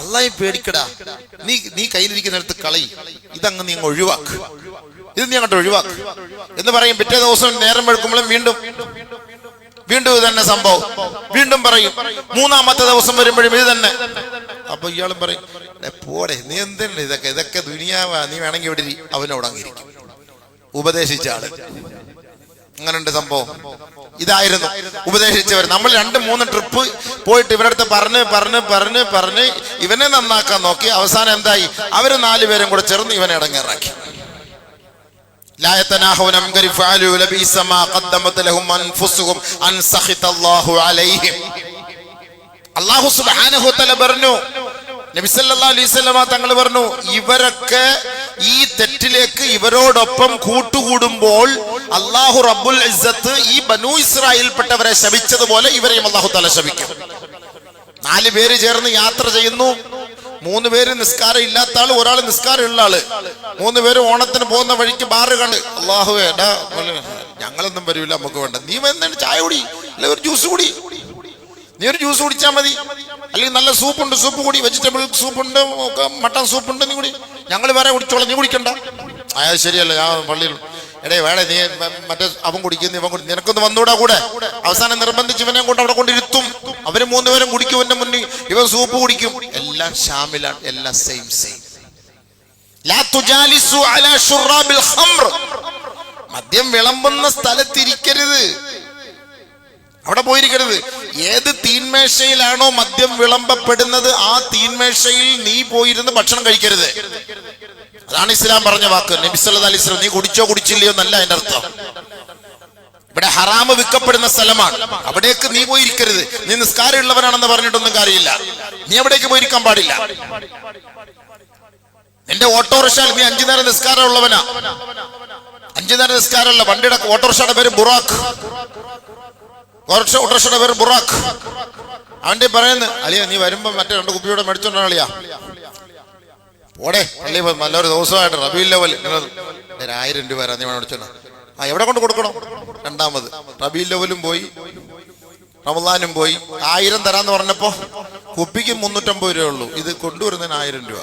അള്ളാഹെ പേടിക്കടാ, നീ കയ്യിലിരിക്കുന്നിടത്ത് കളയി, ഇതങ്ങ് നീ ഒഴിവാക്ക്, ഇത് നീ അങ്ങോട്ട് ഒഴിവാക്ക് എന്ന് പറയും. പിറ്റേ ദിവസം നേരം വെളുക്കുമ്പോഴും വീണ്ടും ഇത് തന്നെ സംഭവം, വീണ്ടും പറയും. മൂന്നാമത്തെ ദിവസം വരുമ്പോഴും ഇത് തന്നെ. അപ്പൊ ഇയാളും പറയും, പോടെ നീ എന്തിനാ ഇതൊക്കെ ദുനിയാവാ, നീ വേണമെങ്കിൽ ഇവിടെ അവനോട് അങ്ങിരിക്കും. ഉപദേശിച്ച ആള് അങ്ങനെയുണ്ട് സംഭവം. ഇതായിരുന്നു ഉപദേശിച്ചവർ. നമ്മൾ 2-3 ട്രിപ്പ് പോയിട്ട് ഇവരടുത്ത് പറഞ്ഞ് ഇവനെ നന്നാക്കാൻ നോക്കി. അവസാനം എന്തായി? അവര് 4 പേരും കൂടെ ചേർന്ന് ഇവനെ ഇടങ്ങേറാക്കി. അല്ലാഹു സുബ്ഹാനഹു വതആല പറഞ്ഞു, നബി സല്ലല്ലാഹു അലൈഹി വസല്ലമ തങ്ങൾ പറഞ്ഞു, ഇവരൊക്കെ ഈ തെറ്റിലേക്ക് ഇവരോടൊപ്പം കൂട്ടുകൂടുമ്പോൾ അല്ലാഹു റബ്ബുൽ ഇസ്സത്ത് ഈ ബനൂ ഇസ്രായേൽപ്പെട്ടവരെ ശപിച്ചതുപോലെ ഇവരെയും അല്ലാഹു തആല ശപിക്കും. 4 പേര് ചേർന്ന് യാത്ര ചെയ്യുന്നു. 3 പേര് നിസ്കാരം ഇല്ലാത്ത ആള്, ഒരാൾ നിസ്കാരം ഉള്ള ആള്. 3 പേര് ഓണത്തിന് പോകുന്ന വഴിക്ക് ബാറ് കണ്ട്, അല്ലാഹുവേ എടാ ഞങ്ങളൊന്നും വരില്ല, നമുക്ക് വേണ്ട, നീ എന്താണ് ചായ കുടി, അല്ലെ ഒരു ജ്യൂസ് കുടി, നീ ഒരു ജ്യൂസ് കുടിച്ചാൽ മതി, അല്ലെങ്കിൽ നല്ല സൂപ്പുണ്ട്, സൂപ്പ് കൂടി, വെജിറ്റബിൾ സൂപ്പുണ്ട്, മട്ടൺ സൂപ്പുണ്ട്, നീ കുടി, ഞങ്ങൾ വേറെ കുടിച്ചോളാം, നീ കുടിക്കണ്ട. അയാൾ ശരിയല്ല, ഞാൻ പള്ളിയിൽ എടേ വേടേ നീ മറ്റേ അവൻ കുടിക്കുന്നു, ഇവൻ കുടിക്കും, നിനക്കൊന്ന് വന്നൂടാ കൂടെ. അവസാനം നിർബന്ധിച്ച് ഇവനെ കൊണ്ട് അവിടെ കൊണ്ടിരുത്തും. അവര് 3 പേരും കുടിക്കും, ഇവന്റെ മുന്നിൽ ഇവൻ സൂപ്പ് കുടിക്കും. എല്ലാം ഷാമിലാണ്, എല്ലാം സെയിം. ലാ തുജാലിസു അലാ ശുറാബിൽ ഖംർ, മദ്യം വിളമ്പുന്ന സ്ഥലത്തിരിക്കരുത്, അവിടെ പോയിരിക്കരുത്. ഏത് തീന്മേശയിലാണോ മദ്യം വിളമ്പപ്പെടുന്നത് ആ തീന്മേശയിൽ നീ പോയിരുന്ന് ഭക്ഷണം കഴിക്കരുത്. അതാണ് ഇസ്ലാം പറഞ്ഞ വാക്ക്. നബി സല്ലല്ലാഹു അലൈഹി വസല്ലം നീ കുടിച്ചോ കുടിച്ചില്ലയോ എന്നല്ല അതിന്റെ അർത്ഥം. ഇവിടെ ഹറാമ് വിൽക്കപ്പെടുന്ന സ്ഥലമാണ്, അവിടേക്ക് നീ പോയിരിക്കരുത്. നീ നിസ്കാരം ഉള്ളവനാണെന്ന് പറഞ്ഞിട്ടൊന്നും കാര്യമില്ല, നീ അവിടേക്ക് പോയിരിക്കാൻ പാടില്ല. നിന്റെ ഓട്ടോറിക്ഷയിൽ നീ 5 നേരം നിസ്കാരം ഉള്ളവനാ, 5 നേരം നിസ്കാരമല്ല. വണ്ടിയുടെ ഓട്ടോറിക്ഷയുടെ പേര് ബുറാഖ്, ഓട്ടോറിക്ഷയുടെ പേര് ബുറാഖ്. അവന്റെ പറയുന്നത്, അളിയ നീ വരുമ്പോ മറ്റേ 2 കുപ്പിയോടെ മേടിച്ചോണ്ടാണ് അളിയാ, ഓടെ പള്ളി നല്ലൊരു ദിവസമായിട്ട് റബീഉൽ അവ്വൽ 1000 രൂപ നീ മേടിച്ചോണ്ട. എവിടെ കൊണ്ട് കൊടുക്കണം? 2ാമത് റബീഉൽ അവ്വലും പോയി, റമളാനും പോയി. 1000 തരാന്ന് പറഞ്ഞപ്പോ കുപ്പിക്ക് 350 രൂപ ഉള്ളൂ, ഇത് കൊണ്ടുവരുന്നതിന് 1000 രൂപ.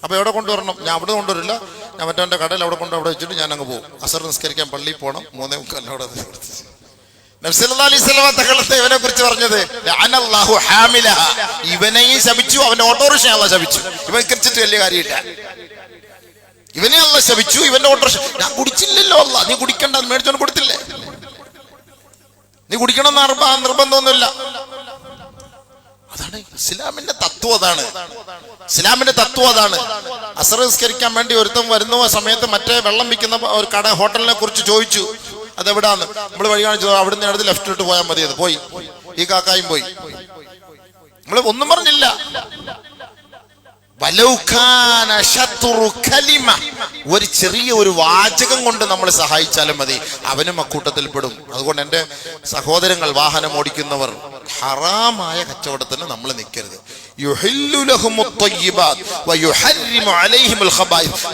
അപ്പൊ എവിടെ കൊണ്ടുവരണം? ഞാൻ അവിടെ കൊണ്ടുവരില്ല, ഞാൻ മറ്റവന്റെ കടയിൽ അവിടെ വെച്ചിട്ട് ഞാൻ അങ്ങ് പോകും. അസർ നിസ്കരിക്കാൻ പള്ളിയിൽ പോകണം, 3:45 നബി സല്ലല്ലാഹു അലൈഹി വസല്ലം തങ്ങളത്തെ ഇവനെ കുറിച്ച് പറഞ്ഞത് ലഅനല്ലാഹു ഹാമിലഹ, ഇവനെയും ശപിച്ചു, അവന്റെ ഓട്ടോറിക്ഷ അല്ലാഹു ശപിച്ചു. ഇവൻ കുറിച്ചിട്ട് വലിയ കാര്യമില്ല, ഇവനെ അല്ലാഹു ശപിച്ചു, ഇവന്റെ ഓട്ടോറിക്ഷ. ഞാൻ കുടിച്ചില്ലല്ലോ അല്ലാഹ്, നീ കുടിക്കണ്ട, മേടിച്ചോണ്ട് കൊടുത്തില്ലേ, നീ കുടിക്കണം നിർബന്ധമൊന്നുമില്ല. അതാണ് ഇസ്ലാമിന്റെ തത്വം. ഇസ്ലാമിന്റെ തത്വം അതാണ്. അസർ നിസ്കരിക്കാൻ വേണ്ടി ഒരുത്തം വരുന്ന സമയത്ത് മറ്റേ വെള്ളം വിൽക്കുന്ന ഒരു കട ഹോട്ടലിനെ കുറിച്ച് ചോദിച്ചു, അതെവിടാന്ന്. നമ്മൾ വഴി കാണിച്ചു, അവിടുന്ന് അടുത്ത് ലെഫ്റ്റ് ഇട്ട് പോയാൽ മതി. അത് പോയി, ഈ കാക്കായും പോയി, നമ്മള് ഒന്നും പറഞ്ഞില്ല. ഒരു ചെറിയ ഒരു വാചകം കൊണ്ട് നമ്മൾ സഹായിച്ചാലും മതി, അവനും അക്കൂട്ടത്തിൽ പെടും. അതുകൊണ്ട് എൻ്റെ സഹോദരങ്ങൾ, വാഹനം ഓടിക്കുന്നവർ, ഹറാമായ കച്ചവടത്തിന് നമ്മൾ നിൽക്കരുത്.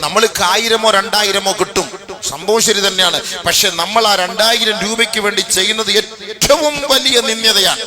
നമ്മൾക്ക് 1000-ഓ 2000-ഓ കിട്ടും, സംഭവം ശരി തന്നെയാണ്. പക്ഷെ നമ്മൾ ആ 2000 രൂപയ്ക്ക് വേണ്ടി ചെയ്യുന്നത് ഏറ്റവും വലിയ നിന്ദ്യതയാണ്.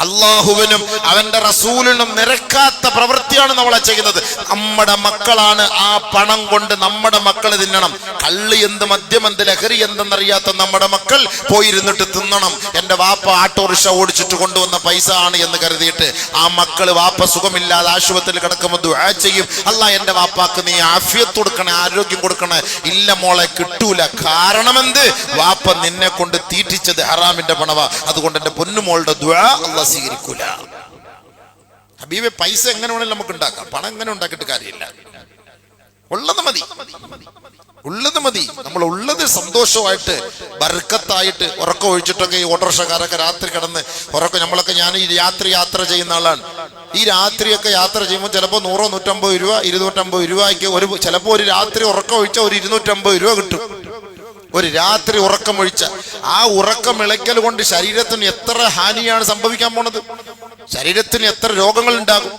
അള്ളാഹുവിനും അവന്റെ റസൂലിനും നിരക്കാത്ത പ്രവൃത്തിയാണ് നമ്മളെ ചെയ്യുന്നത്. നമ്മുടെ മക്കളാണ്, ആ പണം കൊണ്ട് നമ്മുടെ മക്കൾ തിന്നണം. കള്ള് എന്ത്, മദ്യമെന്ത്, ലഹരി എന്തെന്നറിയാത്ത നമ്മുടെ മക്കൾ പോയിരുന്നിട്ട് തിന്നണം. എന്റെ വാപ്പ ഓട്ടോറിക്ഷ ഓടിച്ചിട്ട് കൊണ്ടുവന്ന പൈസ ആണ് എന്ന് കരുതിയിട്ട് ആ മക്കള് വാപ്പ സുഖമില്ലാതെ ആശുപത്രിയിൽ കിടക്കുമ്പോൾ ദുആ ചെയ്യും, അല്ലാ എന്റെ വാപ്പാക്ക് നീ ആഫിയത്ത് കൊടുക്കണേ, ആരോഗ്യം കൊടുക്കണേ. ഇല്ല മോളെ, കിട്ടൂല. കാരണം എന്ത്? വാപ്പ നിന്നെ കൊണ്ട് തീറ്റിച്ചത് ഹറാമിന്റെ പണവാ. അതുകൊണ്ട് എന്റെ പൊന്നുമോളുടെ ദുആ അല്ലാഹ് സ്വീകരിക്കൂല. ഹബീബെ, പൈസ എങ്ങനെ വേണമെങ്കിലും നമുക്ക് ഉണ്ടാക്കാം, പണം എങ്ങനെ ഉണ്ടാക്കിയിട്ട് കാര്യമില്ല. ഉള്ളത് മതി. നമ്മൾ ഉള്ളത് സന്തോഷമായിട്ട് ബർക്കത്തായിട്ട് ഉറക്കം ഒഴിച്ചിട്ടൊക്കെ ഈ ഓട്ടോറിക്ഷക്കാരൊക്കെ രാത്രി കിടന്ന് ഉറക്കം. നമ്മളൊക്കെ, ഞാൻ ഈ യാത്ര ചെയ്യുന്ന ആളാണ്. ഈ രാത്രിയൊക്കെ യാത്ര ചെയ്യുമ്പോൾ ചിലപ്പോൾ 100, 150 രൂപ, 250 രൂപയ്ക്ക് ചിലപ്പോൾ ഒരു രാത്രി ഉറക്കം ഒഴിച്ചാൽ ഒരു 250 രൂപ കിട്ടും. ഒരു രാത്രി ഉറക്കമൊഴിച്ച ആ ഉറക്കമിളയ്ക്കൽ കൊണ്ട് ശരീരത്തിന് എത്ര ഹാനിയാണ് സംഭവിക്കാൻ പോണത്. ശരീരത്തിന് എത്ര രോഗങ്ങൾ ഉണ്ടാകും.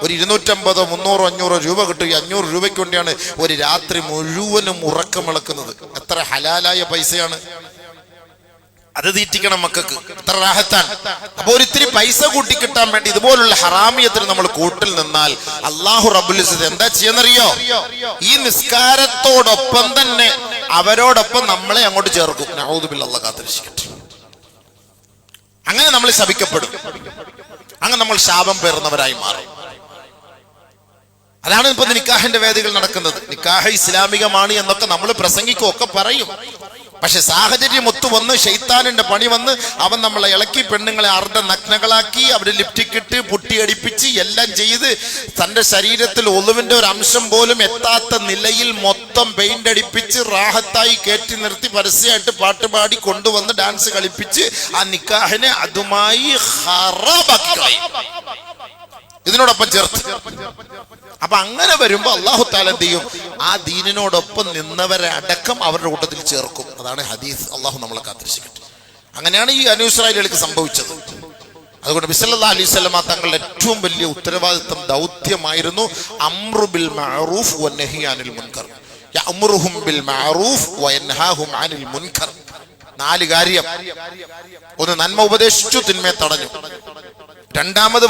ഒരു 250, 300, 500 രൂപ കിട്ടും. ഈ 500 രൂപയ്ക്ക് വേണ്ടിയാണ് ഒരു രാത്രി മുഴുവനും ഉറക്കമിളക്കുന്നത്. എത്ര ഹലാലായ പൈസയാണ്. അത് തീറ്റിക്കണം മക്കൾക്ക്. എത്ര റാഹത്താണ്. അപ്പൊ ഒരിത്തിരി പൈസ കൂട്ടി കിട്ടാൻ വേണ്ടി ഇതുപോലുള്ള ഹറാമിയത്തിന് നമ്മൾ കൂട്ടിൽ നിന്നാൽ അള്ളാഹു റബ്ബുൽ ഇസ്സത്ത് എന്താ ചെയ്യുന്നറിയോ? ഈ നിസ്കാരത്തോടൊപ്പം തന്നെ അവരോടൊപ്പം നമ്മളെ അങ്ങോട്ട് ചേർക്കും. നഊദു ബില്ലാഹ്, അല്ലാഹു കാത്തുരക്ഷിക്കട്ടെ. അങ്ങനെ നമ്മൾ ശപിക്കപ്പെടും. അങ്ങനെ നമ്മൾ ശാപം പേറുന്നവരായി മാറും. അതാണ് ഇപ്പൊ നിക്കാഹിന്റെ വേദികൾ നടക്കുന്നത്. നിക്കാഹ് ഇസ്ലാമികമാണ് എന്നൊക്കെ നമ്മൾ പ്രസംഗിക്കും, ഒക്കെ പറയും. പക്ഷെ സാഹചര്യം ഒത്തു വന്ന് ശൈത്താനിന്റെ പണി വന്ന് അവൻ നമ്മളെ ഇളക്കി പെണ്ണുങ്ങളെ അർദ്ധ നഗ്നകളാക്കി അവര് ലിപ്റ്റിക്കിട്ട് പുട്ടിയടിപ്പിച്ച് എല്ലാം ചെയ്ത് തന്റെ ശരീരത്തിൽ ഒളിവിന്റെ ഒരു അംശം പോലും എത്താത്ത നിലയിൽ മൊത്തം പെയിന്റ് അടിപ്പിച്ച് റാഹത്തായി കയറ്റി നിർത്തി പരസ്യമായിട്ട് പാട്ടുപാടി കൊണ്ടുവന്ന് ഡാൻസ് കളിപ്പിച്ച് ആ നിക്കാഹിനെ അതുമായി ഖറാബാക്കി കളയും, ഇതിനോടൊപ്പം ചേർത്ത്. അപ്പൊ അങ്ങനെ വരുമ്പോ അല്ലാഹു തആല എന്ത് ചെയ്യും? ആ ദീനിനോടൊപ്പം നിന്നവരെ അടക്കം അവരുടെ കൂട്ടത്തിൽ ചേർക്കും. അതാണ് ഹദീസ്. അല്ലാഹു നമ്മളെ കാത്തിരക്ഷിക്കട്ടെ. അങ്ങനെയാണ് ഈ ബനൂ ഇസ്രായേലുകൾക്ക് സംഭവിച്ചത്. അതുകൊണ്ട് നബി സല്ലല്ലാഹു അലൈഹി വസല്ലമ തങ്ങളുടെ ഏറ്റവും വലിയ ഉത്തരവാദിത്വം, ദൗത്യമായിരുന്നു അംറു ബിൽ മഅറൂഫ് വനഹി അനിൽ മുൻകർ. യഅ്മുറുഹും ബിൽ മഅറൂഫ് വയൻഹാഹും അനിൽ മുൻകർ. 4 കാര്യം. ഒന്ന്, നന്മ ഉപദേശിച്ചു, തിന്മയെ തടഞ്ഞു. രണ്ടാമത്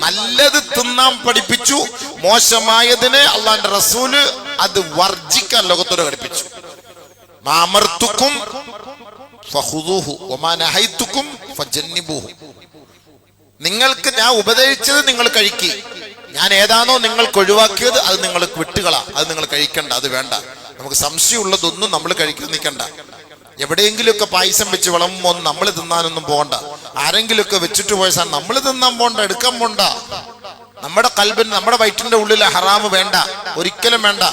നല്ലത് തിന്നാൻ പഠിപ്പിച്ചു, മോശമായതിനെ അള്ളാന്റെ റസൂല് അത് വർജിക്കാൻ ലോകത്തോട് പഠിപ്പിച്ചു. നിങ്ങൾക്ക് ഞാൻ ഉപദേശിച്ചത് നിങ്ങൾ കഴിക്കുക, ഞാൻ ഏതാണോ നിങ്ങൾക്ക് ഒഴിവാക്കിയത് അത് നിങ്ങൾക്ക് വിട്ടുകളാ, അത് നിങ്ങൾ കഴിക്കണ്ട, അത് വേണ്ട. നമുക്ക് സംശയമുള്ളതൊന്നും നമ്മൾ കഴിക്കാൻ നിൽക്കണ്ട. എവിടെയെങ്കിലുമൊക്കെ പായസം വെച്ച് വിളമ്പോ നമ്മൾ തിന്നാനൊന്നും പോകണ്ട. ആരെങ്കിലുമൊക്കെ വെച്ചിട്ട് പോയ സാധനം നമ്മൾ തിന്നാൻ പോണ്ട, എടുക്കാൻ പോണ്ട. നമ്മുടെ കൽബിന്, നമ്മുടെ വയറ്റിന്റെ ഉള്ളിൽ ഹറാമ് വേണ്ട, ഒരിക്കലും വേണ്ട.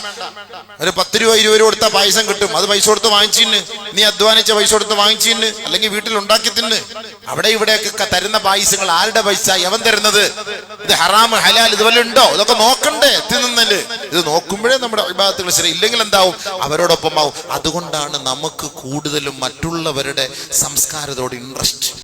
ഒരു 10 രൂപ 20 രൂപ കൊടുത്താൽ പായസം കിട്ടും, അത് പൈസ കൊടുത്ത് വാങ്ങിച്ചിന്ന്, നീ അധ്വാനിച്ച പൈസ കൊടുത്ത് വാങ്ങിച്ചിന്ന്, അല്ലെങ്കിൽ വീട്ടിൽ ഉണ്ടാക്കി തിന്ന്. അവിടെ ഇവിടെയൊക്കെ തരുന്ന പായസങ്ങൾ ആരുടെ പൈസ, എവൻ തരുന്നത്? ഇത് ഹറാം ഹലാൽ ഇതുപോലെ ഉണ്ടോ? ഇതൊക്കെ നോക്കണ്ടേ തിന്നല്. ഇത് നോക്കുമ്പോഴേ നമ്മുടെ ഇബാദത്തുകൾ ശരി, ഇല്ലെങ്കിൽ എന്താവും? അവരോടൊപ്പം ആവും. അതുകൊണ്ടാണ് നമുക്ക് കൂടുതലും മറ്റുള്ളവരുടെ സംസ്കാരത്തോട് ഇൻട്രസ്റ്റ്.